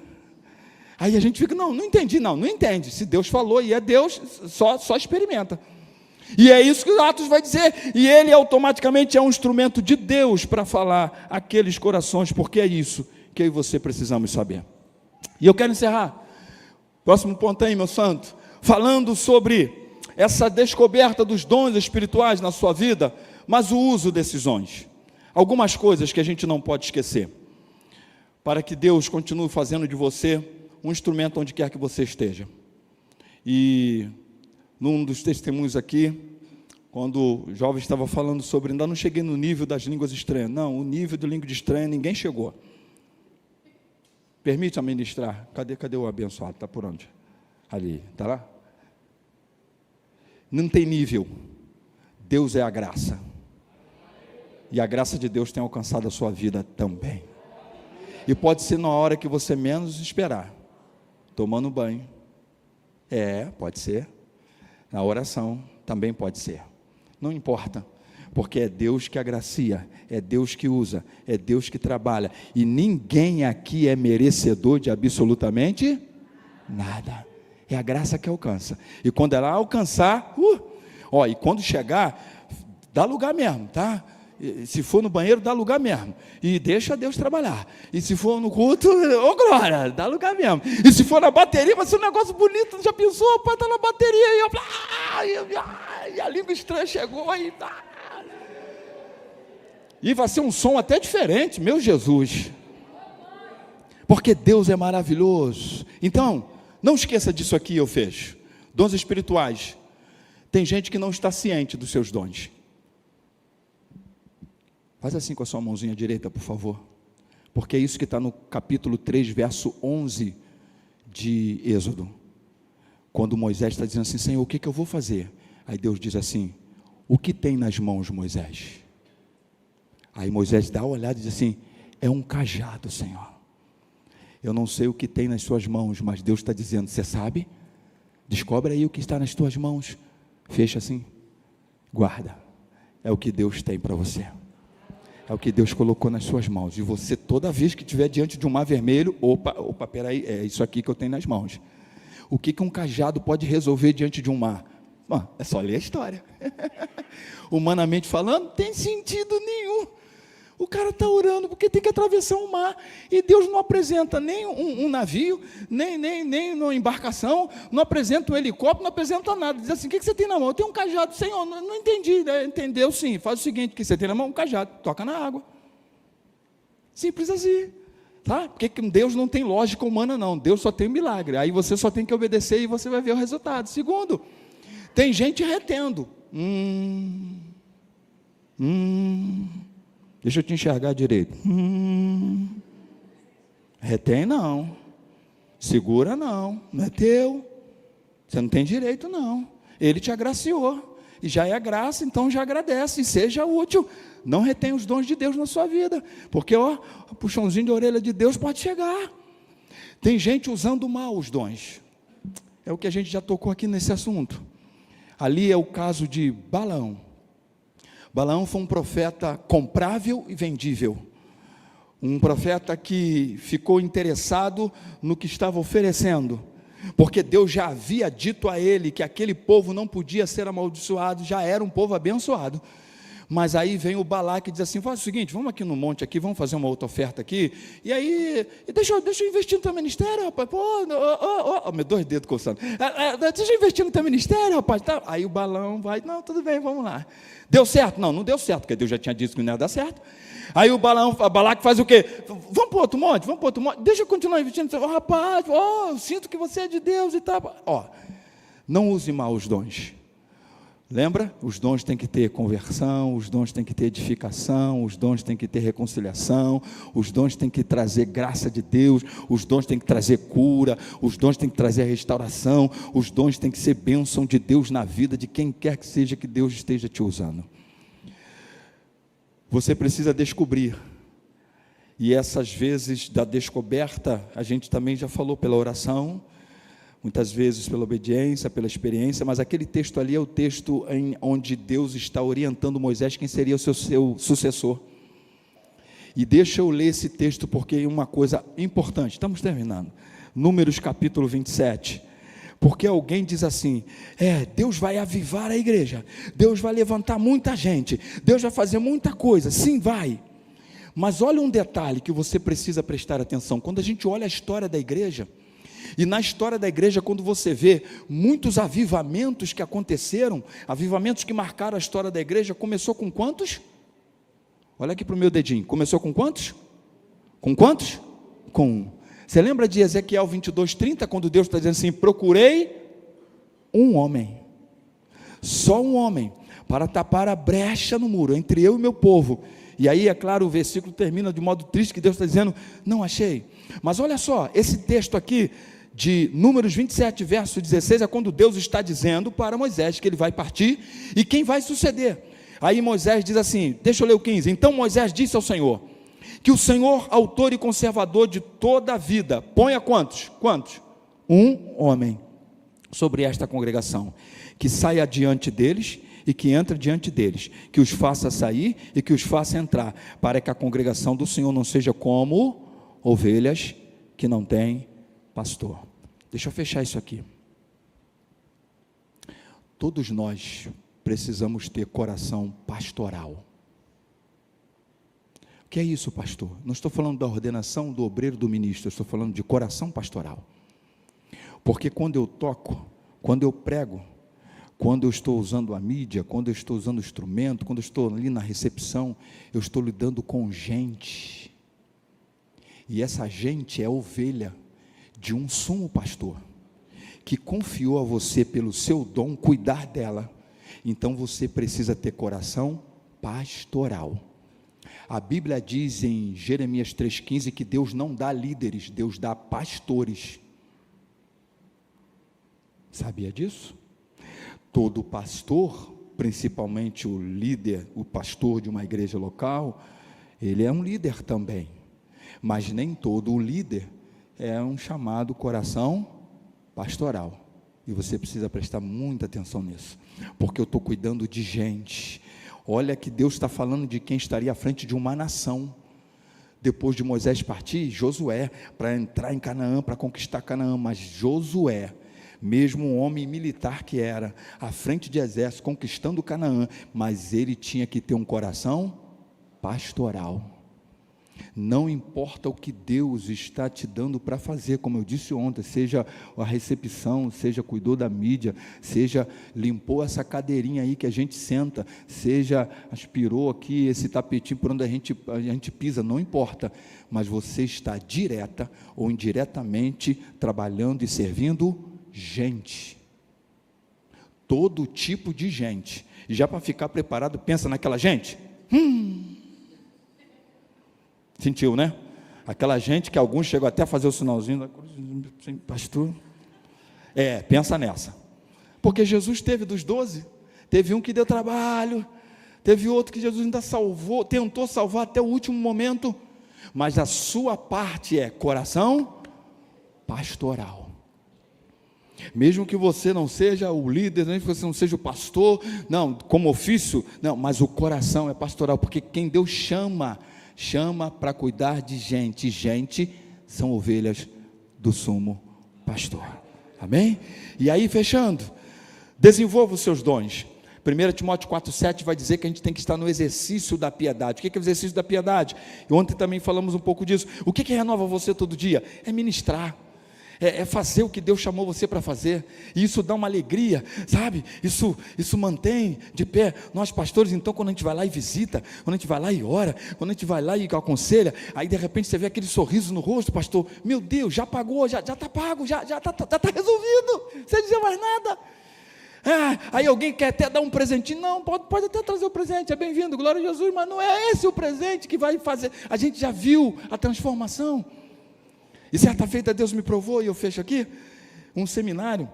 Aí a gente fica, não entendi, não entende, se Deus falou e é Deus, só experimenta. E é isso que o Atos vai dizer, e ele automaticamente é um instrumento de Deus para falar aqueles corações, porque é isso que eu e você precisamos saber. E eu quero encerrar, próximo ponto aí, meu santo, falando sobre essa descoberta dos dons espirituais na sua vida, mas o uso desses dons. Algumas coisas que a gente não pode esquecer, para que Deus continue fazendo de você um instrumento onde quer que você esteja. E num dos testemunhos aqui, quando o jovem estava falando sobre, ainda não cheguei no nível das línguas estranhas. Não, o nível de língua estranha ninguém chegou. Permite administrar. Cadê o abençoado? Está por onde? Ali, está lá? Não tem nível. Deus é a graça. E a graça de Deus tem alcançado a sua vida também. E pode ser na hora que você menos esperar. Tomando banho. Pode ser. Na oração também pode ser. Não importa, porque é Deus que agracia, é Deus que usa, é Deus que trabalha, e ninguém aqui é merecedor de absolutamente nada. É a graça que alcança. E quando ela alcançar, e quando chegar, dá lugar mesmo, tá? Se for no banheiro, dá lugar mesmo. E deixa Deus trabalhar. E se for no culto, glória, dá lugar mesmo. E se for na bateria, vai ser um negócio bonito. Já pensou? Pai, está na bateria. E a língua estranha chegou aí. E vai ser um som até diferente, meu Jesus. Porque Deus é maravilhoso. Então, não esqueça disso aqui, eu fecho. Dons espirituais. Tem gente que não está ciente dos seus dons. Faz assim com a sua mãozinha direita, por favor. Porque é isso que está no capítulo 3, verso 11 de Êxodo. Quando Moisés está dizendo assim: Senhor, o que eu vou fazer? Aí Deus diz assim: o que tem nas mãos, Moisés? Aí Moisés dá uma olhada e diz assim: é um cajado, Senhor. Eu não sei o que tem nas suas mãos, mas Deus está dizendo: você sabe? Descobre aí o que está nas tuas mãos. Fecha assim. Guarda, é o que Deus tem para você, é o que Deus colocou nas suas mãos, e você toda vez que estiver diante de um mar vermelho, opa, peraí, é isso aqui que eu tenho nas mãos. O que um cajado pode resolver diante de um mar? É só ler a história. Humanamente falando, não tem sentido nenhum. O cara está orando porque tem que atravessar um mar, e Deus não apresenta nem um navio, nem uma embarcação, não apresenta um helicóptero, não apresenta nada. Diz assim: o que você tem na mão? Eu tenho um cajado. Senhor, não entendi. Entendeu sim, faz o seguinte: o que você tem na mão? Um cajado, toca na água. Simples assim, tá? Porque Deus não tem lógica humana não, Deus só tem milagre, aí você só tem que obedecer e você vai ver o resultado. Segundo, tem gente retendo. Deixa eu te enxergar direito. Retém não, segura não é teu, você não tem direito não, Ele te agraciou, e já é graça, então já agradece, e seja útil. Não retém os dons de Deus na sua vida, porque o puxãozinho de orelha de Deus pode chegar. Tem gente usando mal os dons, é o que a gente já tocou aqui nesse assunto. Ali é o caso de Balaão. Balaão foi um profeta comprável e vendível, um profeta que ficou interessado no que estava oferecendo, porque Deus já havia dito a ele que aquele povo não podia ser amaldiçoado, já era um povo abençoado. Mas aí vem o Balaque e diz assim: faz o seguinte, vamos aqui no monte aqui, vamos fazer uma outra oferta aqui, e aí, deixa eu investir no teu ministério, rapaz, meus 2 dedos coçando, deixa eu investir no teu ministério, rapaz, tá? Aí o Balaão vai: não, tudo bem, vamos lá. Deu certo? Não deu certo, porque Deus já tinha dito que não ia dar certo. Aí o Balaque faz o quê? Vamos para outro monte, deixa eu continuar investindo. Rapaz, sinto que você é de Deus e tal. Não use mal os dons. Lembra? Os dons têm que ter conversão, os dons têm que ter edificação, os dons têm que ter reconciliação, os dons têm que trazer graça de Deus, os dons têm que trazer cura, os dons têm que trazer restauração, os dons têm que ser bênção de Deus na vida de quem quer que seja que Deus esteja te usando. Você precisa descobrir, e essas vezes da descoberta, a gente também já falou pela oração, muitas vezes pela obediência, pela experiência, mas aquele texto ali é o texto onde Deus está orientando Moisés quem seria o seu sucessor. E deixa eu ler esse texto porque é uma coisa importante, estamos terminando. Números capítulo 27, porque alguém diz assim: Deus vai avivar a igreja, Deus vai levantar muita gente, Deus vai fazer muita coisa. Sim, vai, mas olha um detalhe que você precisa prestar atenção. Quando a gente olha a história da igreja, e na história da igreja, quando você vê muitos avivamentos que aconteceram, avivamentos que marcaram a história da igreja, começou com quantos? Olha aqui para o meu dedinho, começou com quantos? Com quantos? Com um. Você lembra de Ezequiel 22:30, quando Deus está dizendo assim: procurei um homem, só um homem, para tapar a brecha no muro, entre eu e meu povo. E aí, é claro, o versículo termina de modo triste, que Deus está dizendo: não achei. Mas olha só, esse texto aqui, de Números 27, verso 16, é quando Deus está dizendo para Moisés que ele vai partir, e quem vai suceder. Aí Moisés diz assim, deixa eu ler o 15, então Moisés disse ao Senhor, que o Senhor, autor e conservador de toda a vida, ponha quantos? Um homem sobre esta congregação, que saia diante deles, e que entre diante deles, que os faça sair, e que os faça entrar, para que a congregação do Senhor não seja como ovelhas que não têm pastor. Deixa eu fechar isso aqui. Todos nós precisamos ter coração pastoral. O que é isso, pastor? Não estou falando da ordenação do obreiro, do ministro, estou falando de coração pastoral. Porque quando eu toco, quando eu prego, quando eu estou usando a mídia, quando eu estou usando o instrumento, quando eu estou ali na recepção, eu estou lidando com gente. E essa gente é ovelha de um sumo pastor, que confiou a você pelo seu dom cuidar dela. Então você precisa ter coração pastoral. A Bíblia diz em Jeremias 3,15 que Deus não dá líderes, Deus dá pastores. Sabia disso? Todo pastor, principalmente o líder, o pastor de uma igreja local, ele é um líder também. Mas nem todo o líder é um chamado coração pastoral. E você precisa prestar muita atenção nisso, porque eu estou cuidando de gente. Olha que Deus está falando de quem estaria à frente de uma nação. Depois de Moisés partir, Josué, para entrar em Canaã, para conquistar Canaã. Mas Josué, mesmo um homem militar que era, à frente de exército, conquistando Canaã, mas ele tinha que ter um coração pastoral. Não importa o que Deus está te dando para fazer, como eu disse ontem, seja a recepção, seja cuidou da mídia, seja limpou essa cadeirinha aí que a gente senta, seja aspirou aqui esse tapetinho por onde a gente pisa, não importa, mas você está direta ou indiretamente trabalhando e servindo gente, todo tipo de gente. E já para ficar preparado, pensa naquela gente. Sentiu, né? Aquela gente que alguns chegam até a fazer o sinalzinho da cruz, pastor. Pensa nessa. Porque Jesus teve dos 12, teve um que deu trabalho, teve outro que Jesus ainda salvou, tentou salvar até o último momento, mas a sua parte é coração pastoral. Mesmo que você não seja o líder, mesmo que você não seja o pastor, não, como ofício, não, mas o coração é pastoral, porque quem Deus chama para cuidar de gente, gente são ovelhas do sumo pastor, amém? E aí fechando, desenvolva os seus dons. 1 Timóteo 4,7 vai dizer que a gente tem que estar no exercício da piedade. O que é o exercício da piedade? E ontem também falamos um pouco disso. O que renova você todo dia? É ministrar, é fazer o que Deus chamou você para fazer, e isso dá uma alegria, sabe, isso mantém de pé. Nós pastores, então, quando a gente vai lá e visita, quando a gente vai lá e ora, quando a gente vai lá e aconselha, aí de repente você vê aquele sorriso no rosto, pastor, meu Deus, já pagou, já está pago, já está resolvido, sem dizer mais nada. Aí alguém quer até dar um presentinho, não, pode até trazer o presente, é bem-vindo, glória a Jesus, mas não é esse o presente que vai fazer, a gente já viu a transformação. E certa feita Deus me provou, e eu fecho aqui, um seminário,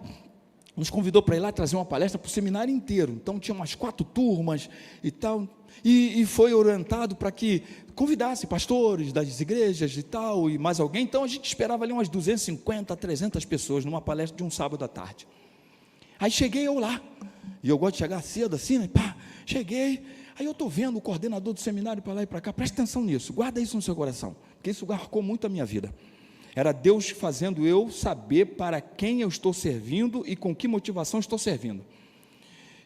nos convidou para ir lá trazer uma palestra para o seminário inteiro. Então tinha umas 4 turmas e tal, e foi orientado para que convidasse pastores das igrejas e tal, e mais alguém. Então a gente esperava ali umas 250 a 300 pessoas numa palestra de um sábado à tarde. Aí cheguei eu lá, e eu gosto de chegar cedo assim, né? Cheguei, aí eu estou vendo o coordenador do seminário para lá e para cá. Presta atenção nisso, guarda isso no seu coração, porque isso marcou muito a minha vida. Era Deus fazendo eu saber para quem eu estou servindo e com que motivação estou servindo.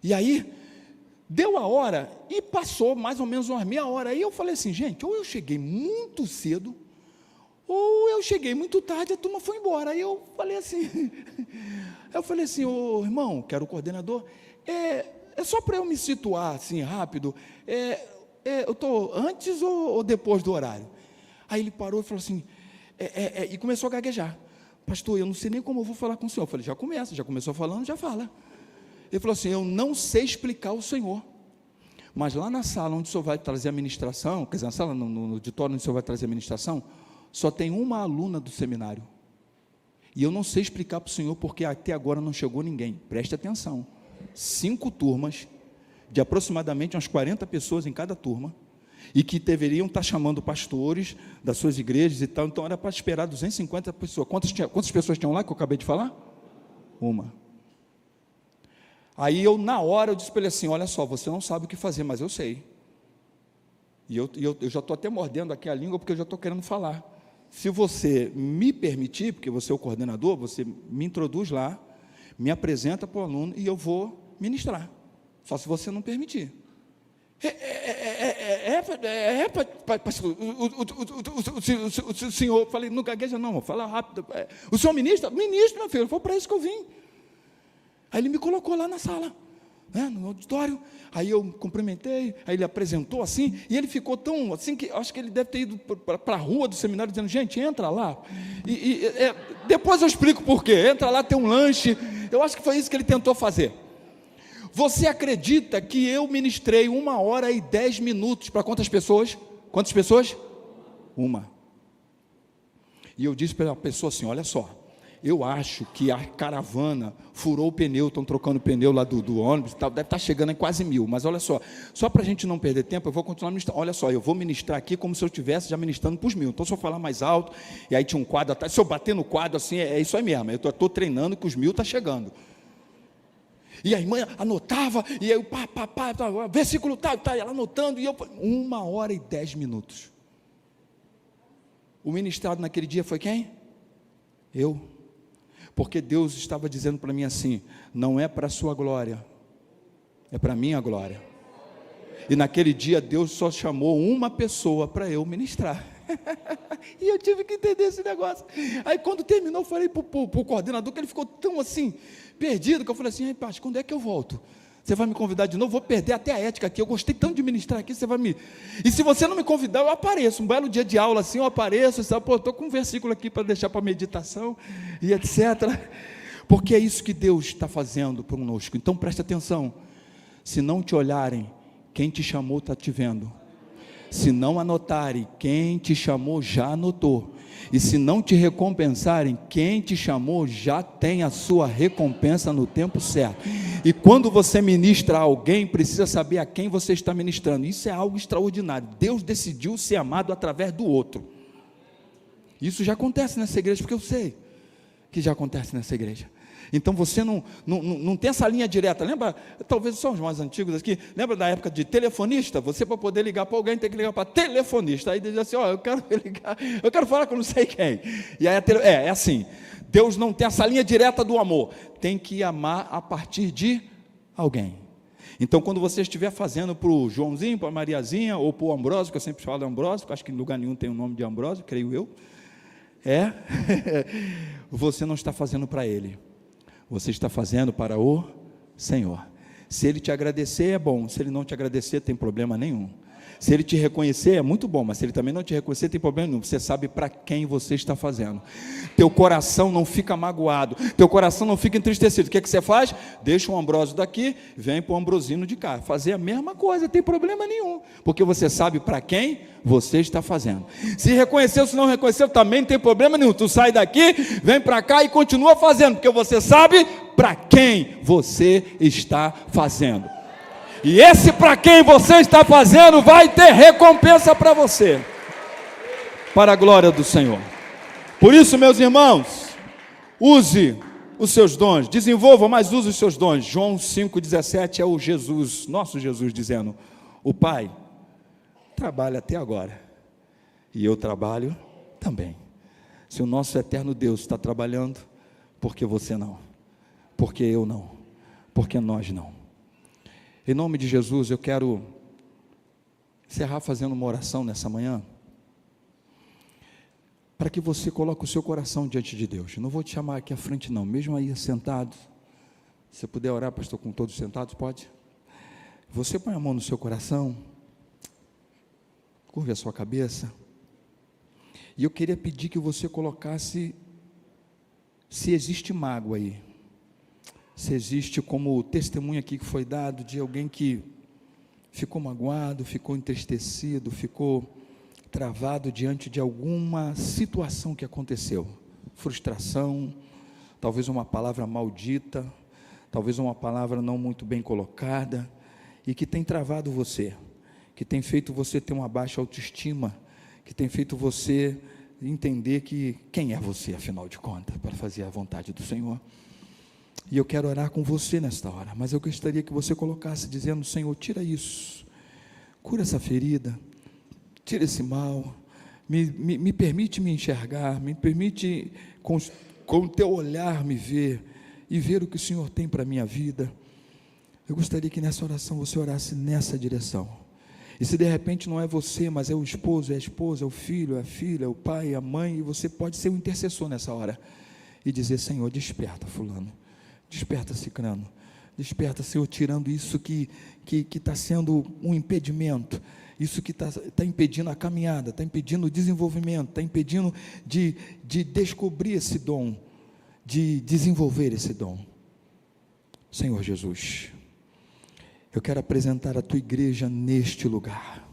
E aí, deu a hora e passou mais ou menos uma meia hora. Aí eu falei assim, gente, ou eu cheguei muito cedo, ou eu cheguei muito tarde, a turma foi embora. Aí eu falei assim, ô irmão, que era o coordenador, é só para eu me situar assim rápido, eu estou antes ou depois do horário? Aí ele parou e falou assim, e começou a gaguejar. Pastor, eu não sei nem como eu vou falar com o senhor. Eu falei, já começou falando, já fala. Ele falou assim, eu não sei explicar o senhor, mas lá na sala onde o senhor vai trazer a ministração, quer dizer, na sala, no auditório onde o senhor vai trazer a ministração, só tem uma aluna do seminário, e eu não sei explicar para o senhor, porque até agora não chegou ninguém. Preste atenção, 5 turmas, de aproximadamente umas 40 pessoas em cada turma, e que deveriam estar chamando pastores das suas igrejas e tal, então era para esperar 250 pessoas. Quantas pessoas tinham lá que eu acabei de falar? Uma. Aí eu, na hora, eu disse para ele assim, olha só, você não sabe o que fazer, mas eu sei. E eu já estou até mordendo aqui a língua, porque eu já estou querendo falar. Se você me permitir, porque você é o coordenador, você me introduz lá, me apresenta para o aluno e eu vou ministrar. Só se você não permitir. O senhor, falei, não gagueja não, fala rápido. O senhor ministra, meu filho, foi para isso que eu vim. Aí ele me colocou lá na sala, né, no auditório. Aí eu cumprimentei, aí ele apresentou assim, e ele ficou tão assim que acho que ele deve ter ido para a rua do seminário dizendo, gente, entra lá. Depois eu explico por quê. Entra lá, tem um lanche. Eu acho que foi isso que ele tentou fazer. Você acredita que eu ministrei 1 hora e 10 minutos para quantas pessoas? Quantas pessoas? 1. E eu disse para a pessoa assim, olha só, eu acho que a caravana furou o pneu, estão trocando o pneu lá do ônibus, deve estar chegando em quase 1000, mas olha só para a gente não perder tempo, eu vou continuar ministrando. Olha só, eu vou ministrar aqui como se eu estivesse já ministrando para os 1000, então se eu falar mais alto, e aí tinha um quadro atrás, se eu bater no quadro assim, é isso aí mesmo, eu estou treinando que os 1000 está chegando. E a irmã anotava, e eu, versículo tal, ela anotando, e eu, 1h10. O ministrado naquele dia foi quem? Eu. Porque Deus estava dizendo para mim assim: não é para a sua glória, é para a minha glória. E naquele dia Deus só chamou uma pessoa para eu ministrar. E eu tive que entender esse negócio. Aí quando terminou, eu falei para o coordenador, que ele ficou tão assim, perdido, que eu falei assim: rapaz, quando é que eu volto? Você vai me convidar de novo? Vou perder até a ética aqui, eu gostei tanto de ministrar aqui, você vai me... E se você não me convidar, eu apareço, um belo dia de aula assim, eu apareço, sabe? Pô, estou com um versículo aqui para deixar para meditação, e etc. Porque é isso que Deus está fazendo conosco. Então preste atenção: se não te olharem, quem te chamou está te vendo. Se não anotarem, quem te chamou já anotou. E se não te recompensarem, quem te chamou já tem a sua recompensa no tempo certo. E quando você ministra a alguém, precisa saber a quem você está ministrando. Isso é algo extraordinário. Deus decidiu ser amado através do outro. Isso já acontece nessa igreja, porque eu sei que já acontece nessa igreja. Então você não tem essa linha direta. Lembra, talvez são os mais antigos aqui, lembra da época de telefonista? Você, para poder ligar para alguém, tem que ligar para telefonista. Aí diz assim: ó, eu quero ligar, eu quero falar com não sei quem. E aí é assim, Deus não tem essa linha direta do amor, tem que amar a partir de alguém. Então quando você estiver fazendo para o Joãozinho, para a Mariazinha, ou para o Ambrósio, que eu sempre falo Ambrósio, porque acho que em lugar nenhum tem o nome de Ambrósio, creio eu, você não está fazendo para ele, você está fazendo para o Senhor. Se ele te agradecer, é bom. Se ele não te agradecer, tem problema nenhum. Se ele te reconhecer, é muito bom. Mas se ele também não te reconhecer, tem problema nenhum. Você sabe para quem você está fazendo. Teu coração não fica magoado, teu coração não fica entristecido. O que é que você faz? Deixa o Ambrósio daqui, vem para o Ambrosino de cá. Fazer a mesma coisa, tem problema nenhum. Porque você sabe para quem você está fazendo. Se reconheceu, se não reconheceu, também não tem problema nenhum. Tu sai daqui, vem para cá e continua fazendo, porque você sabe para quem você está fazendo. E esse para quem você está fazendo vai ter recompensa para você, para a glória do Senhor. Por isso, meus irmãos, use os seus dons, desenvolva, mas use os seus dons. João 5,17 é o Jesus, nosso Jesus, dizendo: o Pai trabalha até agora, e eu trabalho também. Se o nosso eterno Deus está trabalhando, por que você não? Porque eu não? Porque nós não? Em nome de Jesus, eu quero encerrar fazendo uma oração nessa manhã, para que você coloque o seu coração diante de Deus. Eu não vou te chamar aqui à frente não, mesmo aí sentado. Se você puder orar, pastor, com todos sentados, pode? Você põe a mão no seu coração, curve a sua cabeça, e eu queria pedir que você colocasse, se existe mágoa aí, se existe como testemunho aqui que foi dado de alguém que ficou magoado, ficou entristecido, ficou travado diante de alguma situação que aconteceu, frustração, talvez uma palavra maldita, talvez uma palavra não muito bem colocada, e que tem travado você, que tem feito você ter uma baixa autoestima, que tem feito você entender que quem é você, afinal de contas, para fazer a vontade do Senhor. E eu quero orar com você nesta hora, mas eu gostaria que você colocasse dizendo: Senhor, tira isso, cura essa ferida, tira esse mal, me permite me enxergar, me permite com o teu olhar me ver, e ver o que o Senhor tem para a minha vida. Eu gostaria que nessa oração você orasse nessa direção. E se de repente não é você, mas é o esposo, é a esposa, é o filho, é a filha, é o pai, é a mãe, e você pode ser um intercessor nessa hora, e dizer: Senhor, desperta fulano, desperta cicrano, desperta, Senhor, tirando isso que está sendo um impedimento, isso que está impedindo a caminhada, está impedindo o desenvolvimento, está impedindo de descobrir esse dom, de desenvolver esse dom. Senhor Jesus, eu quero apresentar a tua igreja neste lugar,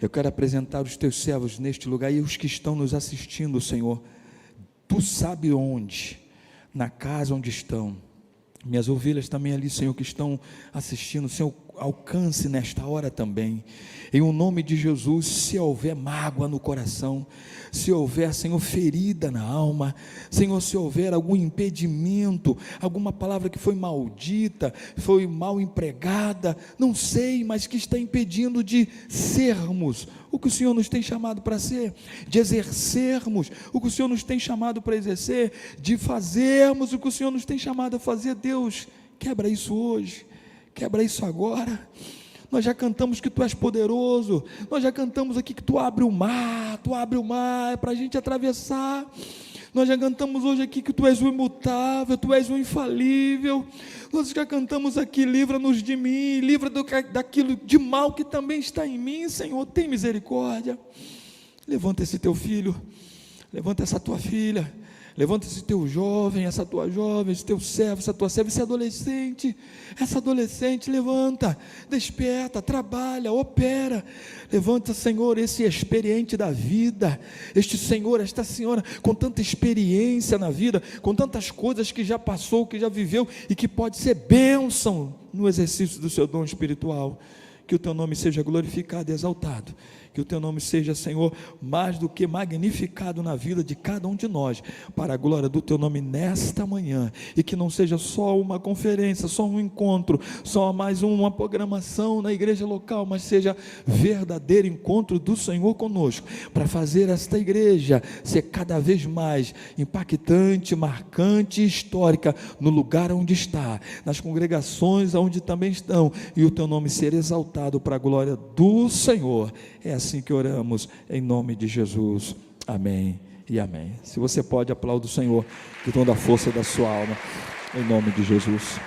eu quero apresentar os teus servos neste lugar, e os que estão nos assistindo, Senhor, tu sabe onde, na casa onde estão, minhas ovelhas também ali, Senhor, que estão assistindo, Senhor, alcance nesta hora também, em o nome de Jesus. Se houver mágoa no coração, se houver, Senhor, ferida na alma, Senhor, se houver algum impedimento, alguma palavra que foi maldita, foi mal empregada, não sei, mas que está impedindo de sermos o que o Senhor nos tem chamado para ser, de exercermos o que o Senhor nos tem chamado para exercer, de fazermos o que o Senhor nos tem chamado a fazer. Deus, quebra isso hoje, quebra isso agora. Nós já cantamos que Tu és poderoso, nós já cantamos aqui que Tu abre o mar é para a gente atravessar. Nós já cantamos hoje aqui que Tu és o imutável, Tu és o infalível. Nós já cantamos aqui: livra-nos de mim, livra daquilo de mal que também está em mim. Senhor, tem misericórdia. Levanta esse Teu filho, levanta essa Tua filha, levanta esse Teu jovem, essa Tua jovem, esse Teu servo, essa Tua serva, esse adolescente, essa adolescente. Levanta, desperta, trabalha, opera. Levanta, Senhor, esse experiente da vida, este Senhor, esta senhora com tanta experiência na vida, com tantas coisas que já passou, que já viveu e que pode ser bênção no exercício do seu dom espiritual. Que o Teu nome seja glorificado e exaltado, que o Teu nome seja, Senhor, mais do que magnificado na vida de cada um de nós, para a glória do Teu nome nesta manhã, e que não seja só uma conferência, só um encontro, só mais uma programação na igreja local, mas seja verdadeiro encontro do Senhor conosco, para fazer esta igreja ser cada vez mais impactante, marcante e histórica no lugar onde está, nas congregações onde também estão, e o Teu nome ser exaltado para a glória do Senhor. É assim que oramos, em nome de Jesus, amém e amém. Se você pode, aplaude o Senhor, que toda a força da sua alma, em nome de Jesus.